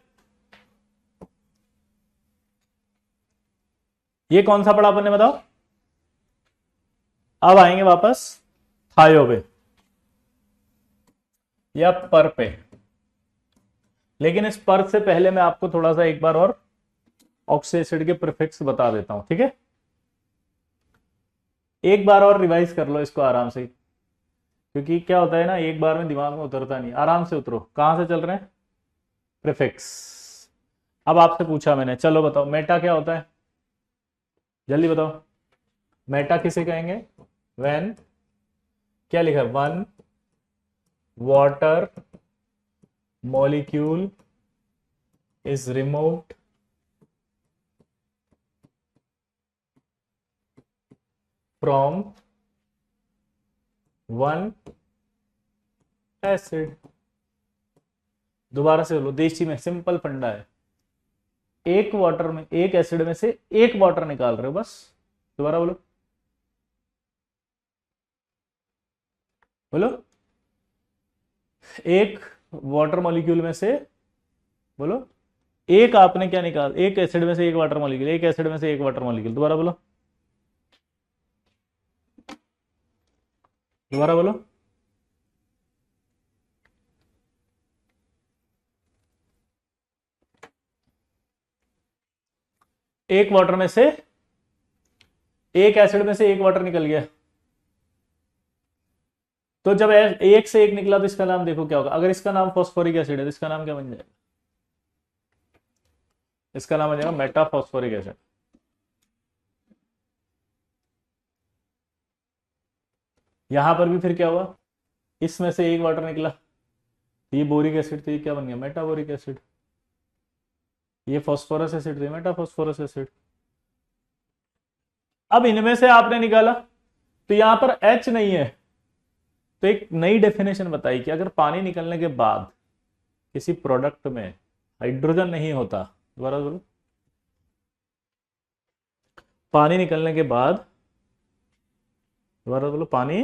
ये कौन सा पढ़ा अपन ने बताओ? अब आएंगे वापस थायो पे या पर पे। लेकिन इस पर से पहले मैं आपको थोड़ा सा एक बार और ऑक्सी एसिड के प्रीफिक्स बता देता हूं, ठीक है? एक बार और रिवाइज कर लो इसको आराम से, क्योंकि क्या होता है ना, एक बार में दिमाग में उतरता नहीं। आराम से उतरो। कहां से चल रहे हैं? प्रीफिक्स। अब आपसे पूछा मैंने, चलो बताओ मेटा क्या होता है? जल्दी बताओ। मेटा किसे कहेंगे? व्हेन, क्या लिखा है? One water molecule is removed from one acid. दोबारा से बोलो, देशी में सिंपल फंडा है। एक वाटर में, एक एसिड में से एक वाटर निकाल रहे हो बस। दोबारा बोलो, बोलो। एक वाटर मॉलिक्यूल में से, बोलो, एक आपने क्या निकाल, एक एसिड में से एक वाटर मॉलिक्यूल, एक एसिड में से एक वाटर मॉलिक्यूल। दोबारा बोलो, दोबारा बोलो। एक वाटर में से, एक एसिड में से एक वाटर निकल गया। तो जब एक से एक निकला तो इसका नाम देखो क्या होगा। अगर इसका नाम फॉस्फोरिक एसिड है तो इसका नाम क्या बन जाएगा? इसका नाम बन जाएगा मेटा फॉस्फोरिक एसिड। यहां पर भी फिर क्या हुआ, इसमें से एक वाटर निकला तो ये बोरिक एसिड, तो ये क्या बन गया? मेटाबोरिक एसिड। ये फॉस्फोरस एसिड थे, मेटा फॉस्फोरस एसिड। अब इनमें से आपने निकाला तो यहां पर H नहीं है, तो एक नई डेफिनेशन बताई कि अगर पानी निकलने के बाद किसी प्रोडक्ट में हाइड्रोजन नहीं होता। दोबारा बोलो, पानी निकलने के बाद, दोबारा बोलो, पानी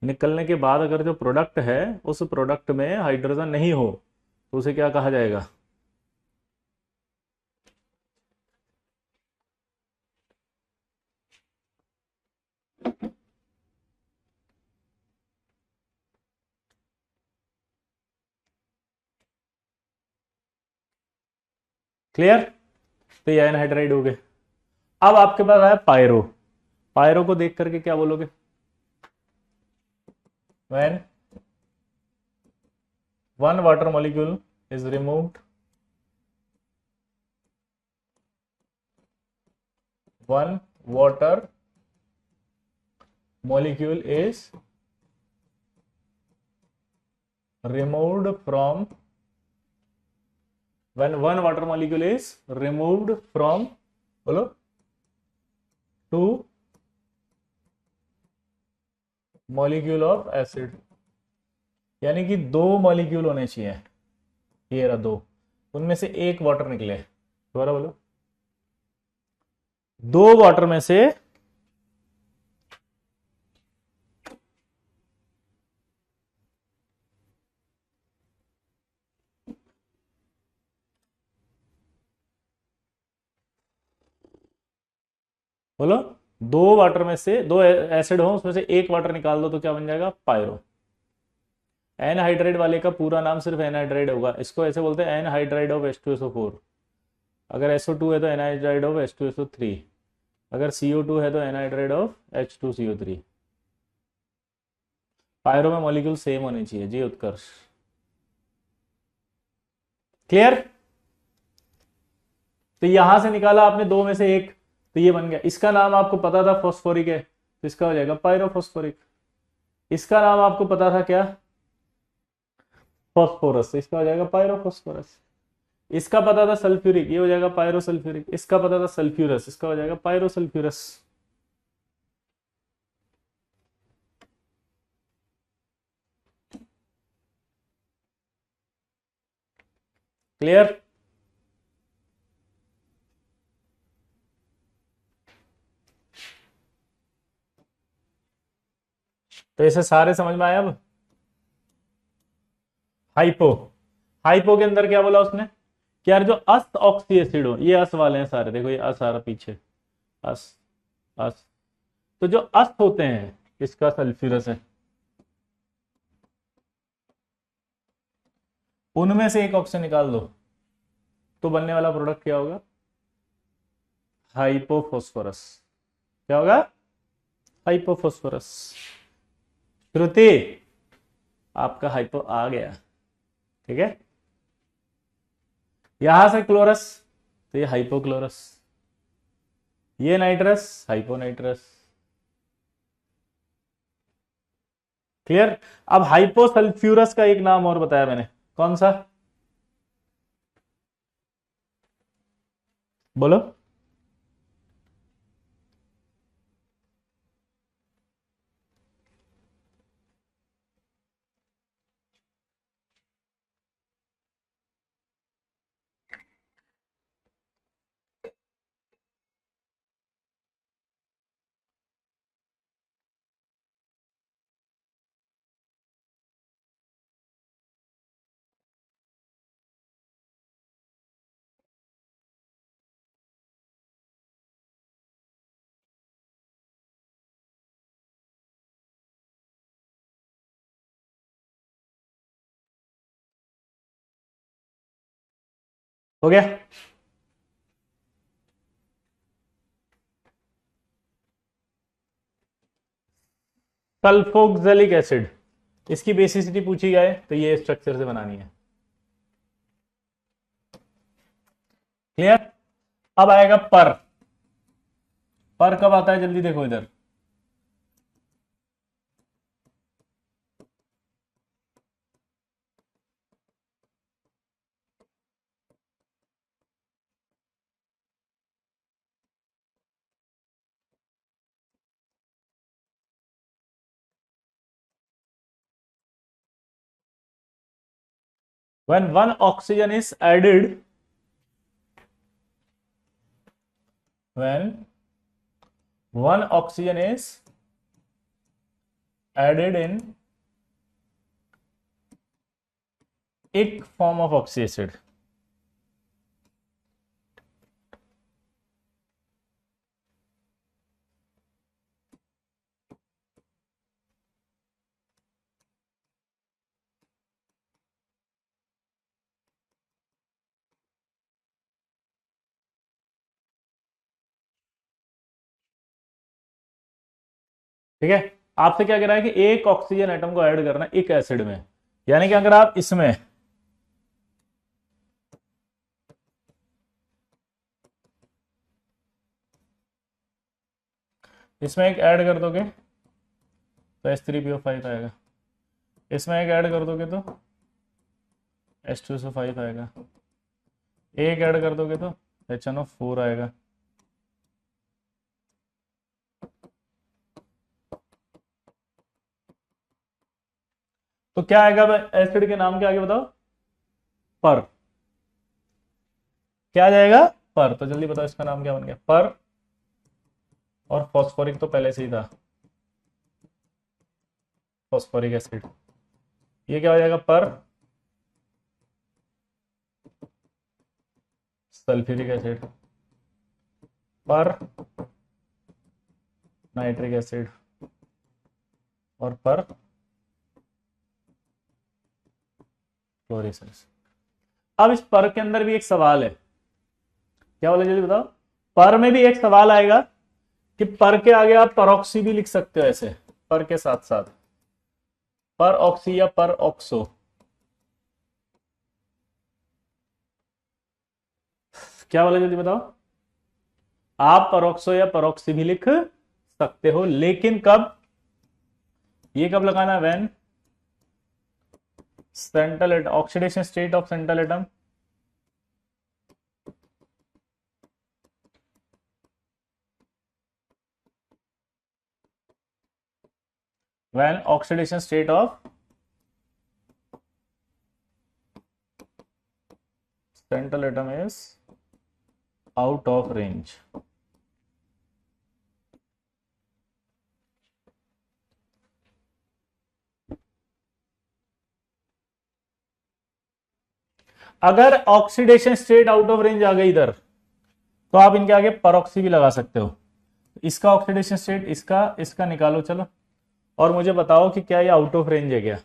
निकलने के बाद अगर जो प्रोडक्ट है उस प्रोडक्ट में हाइड्रोजन नहीं हो तो उसे क्या कहा जाएगा? क्लियर? तो ये एनहाइड्राइड हो गए। अब आपके पास आया पायरो। पायरो को देख करके क्या बोलोगे? When one water molecule is removed, one water molecule is removed from, when one water molecule is removed from, बोलो, two molecule of acid। यानी कि दो मॉलिक्यूल होने चाहिए, ये रहा दो, उनमें से एक वाटर निकले। दोबारा बोलो, दो वाटर में से, बोलो, दो वाटर में से, दो एसिड हो उसमें से एक वाटर निकाल दो तो क्या बन जाएगा? पायरो। एनहाइड्राइड वाले का पूरा नाम सिर्फ एनहाइड्राइड होगा, इसको ऐसे बोलते हैं एनहाइड्राइड ऑफ H2SO4। अगर SO2 है तो एनहाइड्राइड ऑफ H2SO3। अगर CO2 है तो एनहाइड्राइड ऑफ H2CO3। पायरो में मॉलिक्यूल सेम होने चाहिए जी उत्कर्ष। क्लियर? तो यहां से निकाला आपने दो में से एक, तो ये बन गया। इसका नाम आपको पता था फॉस्फोरिक है तो इसका हो जाएगा पायरोफॉस्फोरिक। इसका नाम आपको पता था क्या? फॉस्फोरस, इसका हो जाएगा पायरोफॉस्फोरस। इसका पता था सल्फ्यूरिक, ये हो जाएगा पायरोसल्फ्यूरिक। इसका पता था सल्फ्यूरस, इसका हो जाएगा पायरोसल्फ्यूरस। क्लियर? तो ऐसे सारे समझ में आए अब? हाइपो, हाइपो के अंदर क्या बोला उसने कि यार जो अस ऑक्सी एसिड हो, ये अस वाले हैं सारे, देखो ये अस आ रहा पीछे, अस, अस, तो जो अस होते हैं इसका सल्फ्यूरस है, उनमें से एक ऑक्सीजन निकाल दो तो बनने वाला प्रोडक्ट क्या होगा? हाइपोफॉस्फोरस। क्या होगा? हाइपोफॉस्फोरस। श्रुति, आपका हाइपो आ गया, ठीक है। यहां से क्लोरस, तो ये हाइपोक्लोरस, ये नाइट्रस, हाइपोनाइट्रस। क्लियर? अब हाइपोसल्फ्यूरस का एक नाम और बताया मैंने, कौन सा? बोलो। हो गया? सल्फोक्सिलिक एसिड, इसकी बेसिसिटी पूछी जाए तो ये स्ट्रक्चर से बनानी है। क्लियर? अब आएगा पर। पर कब आता है जल्दी देखो इधर, when one oxygen is added, when one oxygen is added in एक form of oxy acid, ठीक है। आपसे क्या कह रहा है कि एक ऑक्सीजन एटम को ऐड करना एक एसिड में, यानी कि अगर आप इसमें इसमें एक ऐड कर दोगे तो H3PO5 आएगा, इसमें एक ऐड कर दोगे तो H2SO5 आएगा, एक ऐड कर दोगे तो HNO4 आएगा। तो क्या आएगा एसिड के नाम के आगे बताओ? पर। क्या आ जाएगा? पर। तो जल्दी बताओ इसका नाम क्या बन गया? पर। और फॉस्फोरिक तो पहले से ही था, फॉस्फोरिक एसिड। ये क्या हो जाएगा? पर सल्फ्यूरिक एसिड, पर नाइट्रिक एसिड, और पर क्लोरिक एसिड। अब इस पर के अंदर भी एक सवाल है, क्या बोले जल्दी बताओ? पर में भी एक सवाल आएगा कि पर के आगे आप परऑक्सी भी लिख सकते हो ऐसे, पर के साथ साथ पर ऑक्सी या पर ऑक्सो। क्या बोले जल्दी बताओ? आप परऑक्सो या परऑक्सी भी लिख सकते हो, लेकिन कब? ये कब लगाना? When central atom, oxidation state of central atom when oxidation state of central atom is out of range. अगर oxidation state out of range आ गई इधर, तो आप इनके आगे परऑक्सी भी लगा सकते हो। इसका ऑक्सीडेशन स्टेट, इसका इसका निकालो चलो, और मुझे बताओ कि क्या ये आउट ऑफ रेंज है क्या।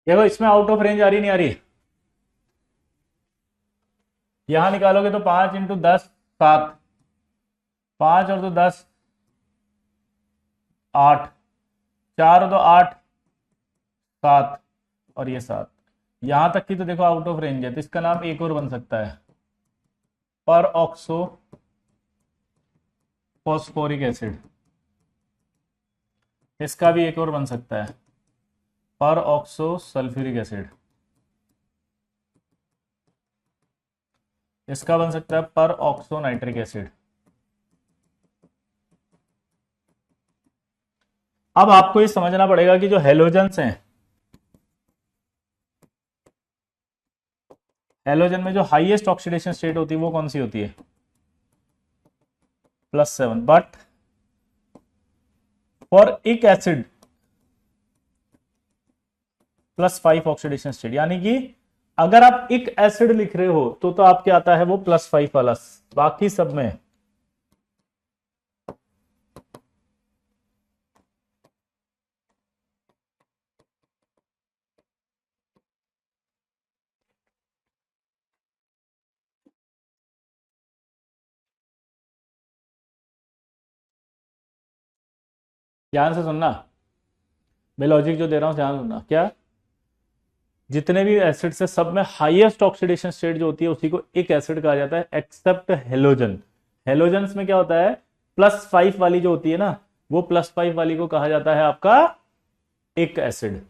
देखो इसमें आउट ऑफ रेंज आ रही नहीं आ रही, यहां निकालोगे तो 5 × 10 7, 5 और 2 10 8, 4 और 2 8 7, और ये 7, यहां तक की तो देखो आउट ऑफ रेंज है, तो इसका नाम एक और बन सकता है, पर ऑक्सो फॉस्फोरिक एसिड। इसका भी एक और बन सकता है, पर ऑक्सो सल्फ्यूरिक एसिड। इसका बन सकता है पर ऑक्सो नाइट्रिक एसिड। अब आपको ये समझना पड़ेगा कि जो हेलोजेंस हैं, हेलोजन में जो हाईएस्ट ऑक्सीडेशन स्टेट होती है वो कौन सी होती है, +7, बट फॉर एक एसिड +5 ऑक्सीडेशन स्टेट, यानी कि अगर आप एक एसिड लिख रहे हो तो आपके आता है वो +5 वाला, बाकी सब में ध्यान से सुनना, मैं लॉजिक जो दे रहा हूं ध्यान सुनना। क्या, जितने भी एसिड से सब में हाईएस्ट ऑक्सीडेशन स्टेट जो होती है उसी को एक एसिड कहा जाता है, एक्सेप्ट हेलोजन। हेलोजन्स में क्या होता है, +5 वाली जो होती है ना, वो +5 वाली को कहा जाता है आपका एक एसिड।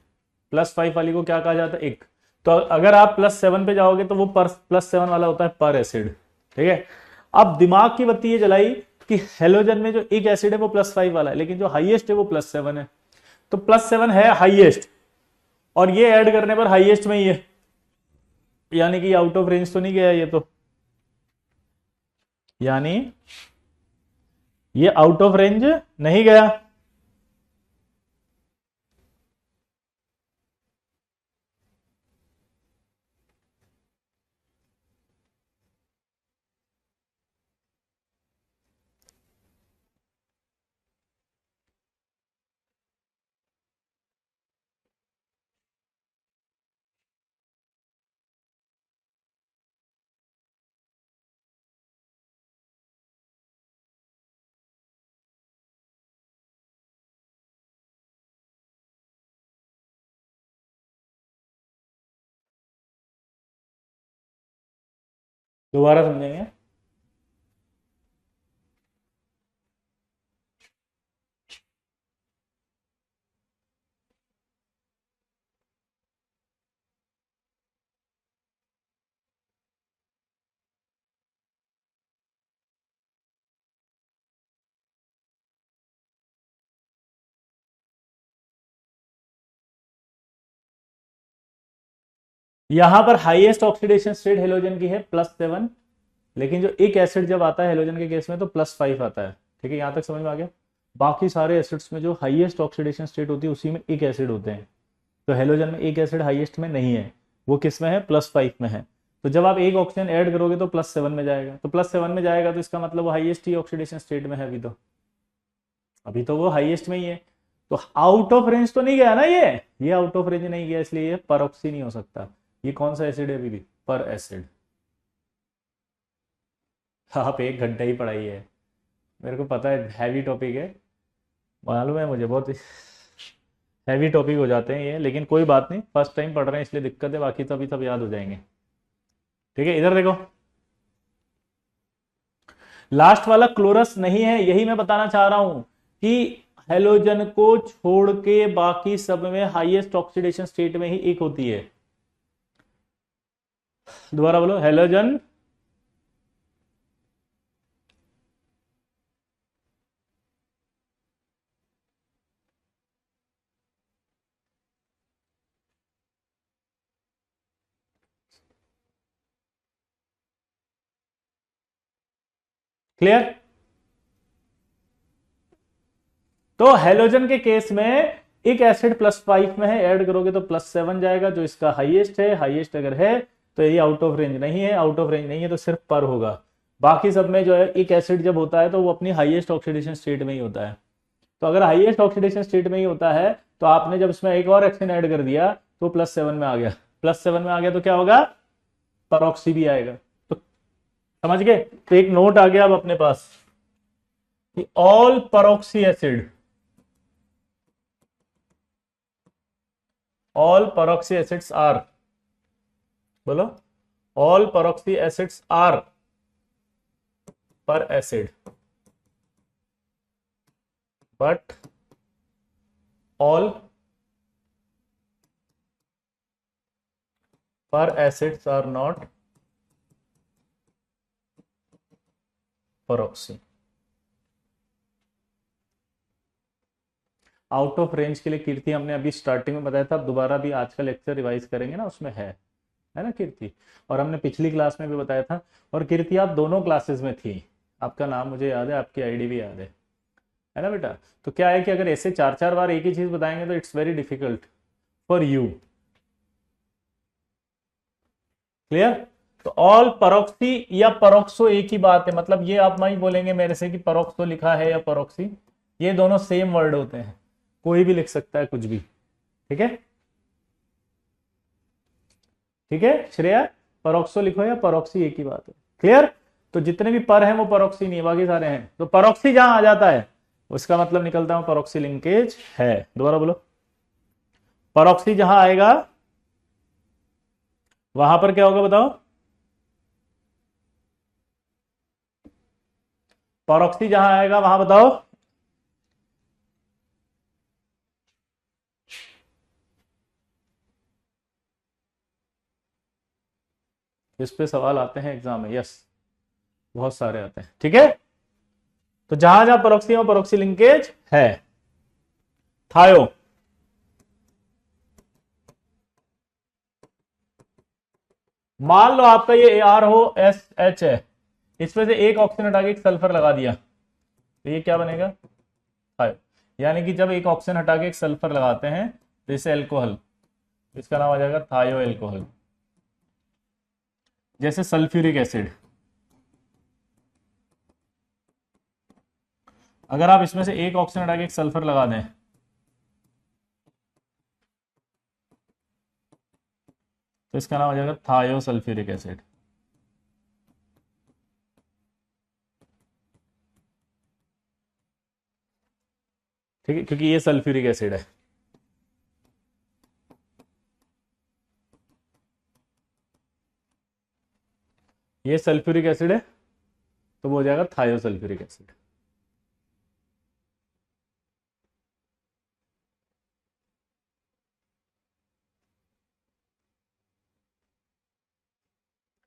+5 वाली को क्या कहा जाता है, एक। तो अगर आप +7 पे जाओगे तो वो +7 वाला होता है पर एसिड। ठीक है, अब दिमाग की बत्ती ये जलाई कि हेलोजन में जो एक एसिड है वो +5 वाला है, लेकिन जो हाईएस्ट है वो +7 है, तो +7 है हाईएस्ट, और ये ऐड करने पर हाईएस्ट में ही है, यानी कि आउट ऑफ रेंज तो नहीं गया ये, तो यानी ये आउट ऑफ रेंज नहीं गया। दोबारा समझेंगे। यहां पर हाईएस्ट ऑक्सीडेशन स्टेट हेलोजन की है +7, लेकिन जो एक एसिड जब आता है हेलोजन के केस में तो +5 आता है। ठीक है, यहां तक समझ में आ गया। बाकी सारे एसिड्स में जो हाईएस्ट ऑक्सीडेशन स्टेट होती है उसी में एक एसिड होते हैं। तो हेलोजन में एक एसिड हाईएस्ट में नहीं है, वो किस में है, +5 में है। तो जब आप एक ऑक्सीजन ऐड करोगे तो +7 में जाएगा, तो +7 में जाएगा तो इसका मतलब वो हाईएस्ट ही ऑक्सीडेशन स्टेट में है। अभी तो वो हाईएस्ट में ही है। तो आउट ऑफ रेंज तो नहीं गया ना, ये आउट ऑफ रेंज नहीं गया, इसलिए ये परऑक्सी नहीं हो सकता। ये कौन सा एसिड है अभी भी, पर एसिड। आप 1 घंटा ही पढ़ाई है, मेरे को पता है हैवी टॉपिक है, मालूम है मुझे, बहुत हैवी टॉपिक हो जाते हैं ये, लेकिन कोई बात नहीं, फर्स्ट टाइम पढ़ रहे हैं इसलिए दिक्कत है, बाकी तो अभी सब याद हो जाएंगे। ठीक है, इधर देखो, लास्ट वाला क्लोरस नहीं है, यही मैं बताना चाह रहा हूं कि हेलोजन को छोड़ के बाकी सब में हाईएस्ट ऑक्सीडेशन स्टेट में ही एक होती है। दोबारा बोलो, हेलोजन क्लियर। तो हेलोजन के केस में एक एसिड +5 में है, ऐड करोगे तो +7 जाएगा, जो इसका हाईएस्ट है। हाईएस्ट अगर है तो ये आउट ऑफ रेंज नहीं है, आउट ऑफ रेंज नहीं है तो सिर्फ पर होगा। बाकी सब में जो है एक एसिड जब होता है तो वो अपनी हाईएस्ट ऑक्सीडेशन स्टेट में ही होता है। तो अगर हाईएस्ट ऑक्सीडेशन स्टेट में ही होता है तो आपने जब इसमें एक और एक्शन ऐड कर दिया तो +7 में आ गया। +7 में आ गया तो क्या होगा, परऑक्सी भी आएगा। तो समझ गए। तो एक नोट आ गया अब अपने पास कि all परऑक्सी acid, all peroxy acids are, बोलो, all peroxy acids are per acid, but all per acids are not peroxy। Out of range के लिए कीर्ति हमने अभी स्टार्टिंग में बताया था, अब दोबारा भी आज का लेक्चर रिवाइज करेंगे ना, उसमें है ना कीर्ति, और हमने पिछली क्लास में भी बताया था। और कीर्ति आप दोनों क्लासेस में थी, आपका नाम मुझे याद है, आपकी आईडी भी याद है ना बेटा। तो क्या है कि अगर ऐसे 4-4 बार एक ही चीज बताएंगे तो it's very difficult for you. Clear. तो ऑल परोक्सी या परोक्सो एक ही बात है, मतलब ये आप नहीं बोलेंगे मेरे से कि परोक्सो लिखा है या परोक्सी, ये दोनों सेम वर्ड होते हैं, कोई भी लिख सकता है कुछ भी। ठीक है, ठीक है श्रेया, परोक्सो लिखो या परोक्सी एक ही बात है। क्लियर। तो जितने भी पर हैं वो परोक्सी नहीं है, बाकी सारे हैं। तो परोक्सी जहां आ जाता है उसका मतलब निकलता है परोक्सी लिंकेज है। दोबारा बोलो, परोक्सी जहां आएगा वहां पर क्या होगा बताओ, परोक्सी जहां आएगा वहां बताओ, इस पे सवाल आते हैं एग्जाम में, यस बहुत सारे आते हैं। ठीक है, तो जहां जहां परोक्सी है परोक्सी लिंकेज है। थायो, मान लो आपका ये AR हो SH है, इसमें से एक ऑक्सीजन हटा के एक सल्फर लगा दिया तो ये क्या बनेगा, थायो। यानी कि जब एक ऑक्सीजन हटा के एक सल्फर लगाते हैं तो इसे एल्कोहल, इसका नाम आ जाएगा थायो एल्कोहल। जैसे सल्फ्यूरिक एसिड, अगर आप इसमें से एक ऑक्सीजन हटा के एक सल्फर लगा दें तो इसका नाम आ जाएगा थायो सल्फ्यूरिक एसिड। ठीक है, क्योंकि ये सल्फ्यूरिक एसिड है। ये सल्फ्यूरिक एसिड है तो वो हो जाएगा थायो सल्फ्यूरिक एसिड।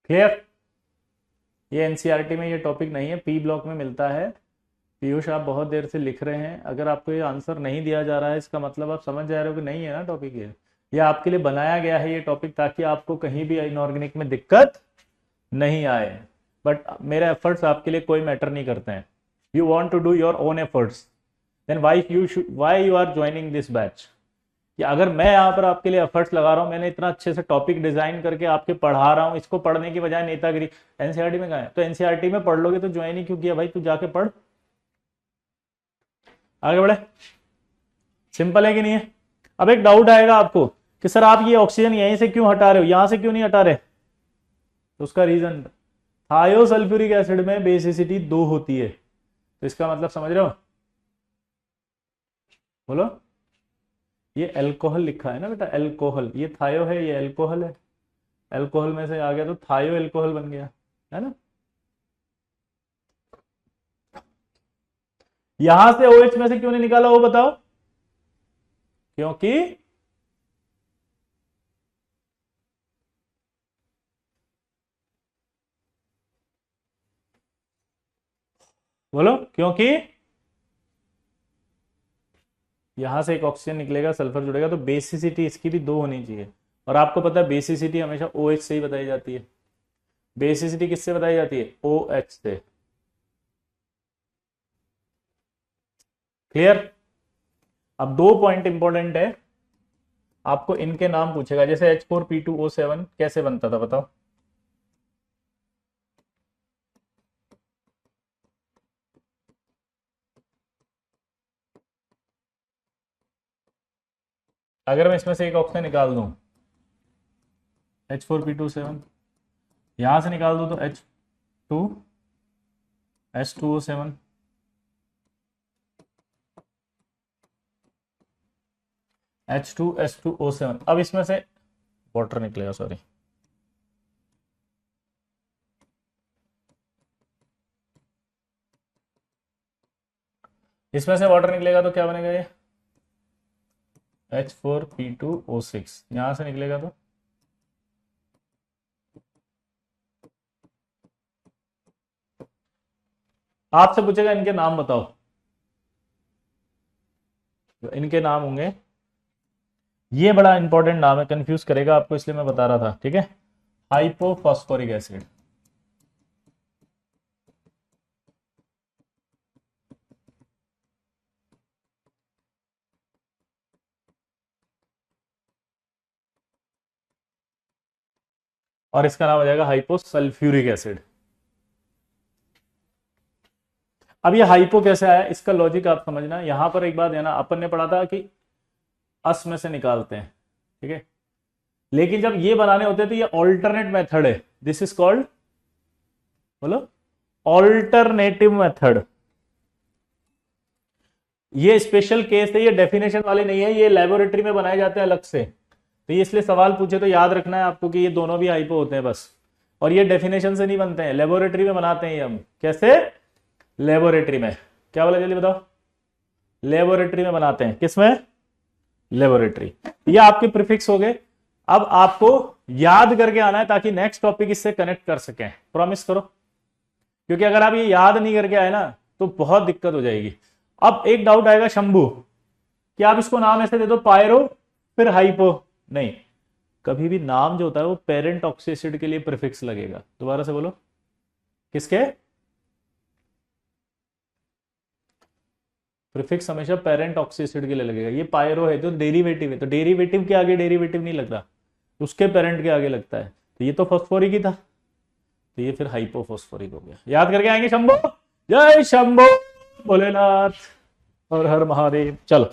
क्लियर। ये एनसीईआरटी में ये टॉपिक नहीं है, पी ब्लॉक में मिलता है। पीयूष आप बहुत देर से लिख रहे हैं, अगर आपको ये आंसर नहीं दिया जा रहा है इसका मतलब आप समझ जा रहे हो कि नहीं है ना टॉपिक ये, ये आपके लिए बनाया गया है ये टॉपिक ताकि आपको कहीं भी इनऑर्गेनिक में दिक्कत नहीं आए, बट मेरे एफर्ट्स आपके लिए कोई मैटर नहीं करते हैं। You want to do your own efforts, then why you are joining this batch. कि अगर मैं यहाँ पर आपके लिए एफर्ट्स लगा रहा हूँ, मैंने इतना अच्छे से टॉपिक डिजाइन करके आपके पढ़ा रहा हूँ, इसको पढ़ने की बजाय नेतागिरी एनसीईआरटी में कहा है, तो एनसीईआरटी में पढ़ लोगे तो ज्वाइन ही क्यों किया भाई, तू जाके पढ़। आगे बढ़े, सिंपल है कि नहीं है। अब एक डाउट आएगा आपको कि सर आप ये ऑक्सीजन यहीं से क्यों हटा रहे हो, यहां से क्यों नहीं हटा रहे, तो उसका रीजन थायोसल्फ्यूरिक एसिड में बेसिसिटी 2 होती है, तो इसका मतलब समझ रहे हो, बोलो। ये अल्कोहल लिखा है ना बेटा, अल्कोहल, ये थायो है, ये अल्कोहल है, अल्कोहल में से आ गया तो थायो अल्कोहल बन गया, है ना। यहां से OH में से क्यों नहीं निकाला वो बताओ, क्योंकि बोलो, क्योंकि यहां से एक ऑक्सीजन निकलेगा, सल्फर जुड़ेगा, तो बेसिसिटी इसकी भी 2 होनी चाहिए। और आपको पता है बेसिसिटी हमेशा OH से ही बताई जाती है। बेसिसिटी किससे बताई जाती है, OH से। क्लियर। अब 2 पॉइंट इंपॉर्टेंट है, आपको इनके नाम पूछेगा, जैसे H4P2O7 कैसे बनता था बताओ। अगर मैं इसमें से एक ऑक्सीजन निकाल दूं, H4P2O7, यहां से निकाल दूं तो H2H2O7, H2H2O7, अब इसमें से वाटर निकलेगा, सॉरी, इसमें से वाटर निकलेगा तो क्या बनेगा, ये H4P2O6, यहां से निकलेगा तो आपसे पूछेगा इनके नाम बताओ, इनके नाम होंगे, ये बड़ा इंपॉर्टेंट नाम है, कंफ्यूज करेगा आपको, इसलिए मैं बता रहा था, ठीक है। हाइपोफॉस्फोरिक एसिड, और इसका नाम हो जाएगा हाइपोसल्फ्यूरिक एसिड। अब ये हाइपो कैसे आया, इसका लॉजिक आप समझना। यहां पर एक बात है ना, अपन ने पढ़ा था कि अस में से निकालते हैं, ठीक है, लेकिन जब ये बनाने होते हैं तो ये ऑल्टरनेट मेथड है, दिस इज कॉल्ड, बोलो, ऑल्टरनेटिव मेथड। ये स्पेशल केस है, ये डेफिनेशन वाले नहीं है, ये लेबोरेटरी में बनाए जाते हैं अलग से, तो ये इसलिए सवाल पूछे तो याद रखना है आपको कि ये दोनों भी हाइपो होते हैं बस, और ये डेफिनेशन से नहीं बनते हैं, लेबोरेटरी में बनाते हैं ये हम। कैसे, लेबोरेटरी में, क्या बोला जल्दी बताओ, लेबोरेटरी में बनाते हैं, किसमें, लेबोरेटरी। ये आपके प्रीफिक्स हो गए। अब आपको याद करके आना है ताकि नेक्स्ट टॉपिक इससे कनेक्ट कर सकें, प्रॉमिस करो, क्योंकि अगर आप ये याद नहीं करके आए ना तो बहुत दिक्कत हो जाएगी। अब एक डाउट आएगा शंभू, कि आप इसको नाम ऐसे दे दो पायरो फिर हाइपो, नहीं, कभी भी नाम जो होता है वो पेरेंट ऑक्सी एसिड के लिए प्रीफिक्स लगेगा। दोबारा से बोलो, किसके, प्रीफिक्स हमेशा पेरेंट ऑक्सी एसिड के लिए लगेगा। ये पायरो है जो डेरिवेटिव है, तो डेरिवेटिव के आगे डेरिवेटिव नहीं लग रहा, उसके पेरेंट के आगे लगता है, तो ये तो फॉस्फोरिक ही था, तो ये फिर हाइपोफॉस्फोरिक हो गया। याद करके आएंगे शंभो, जय शंभो भोलेनाथ और हर महादेव। चलो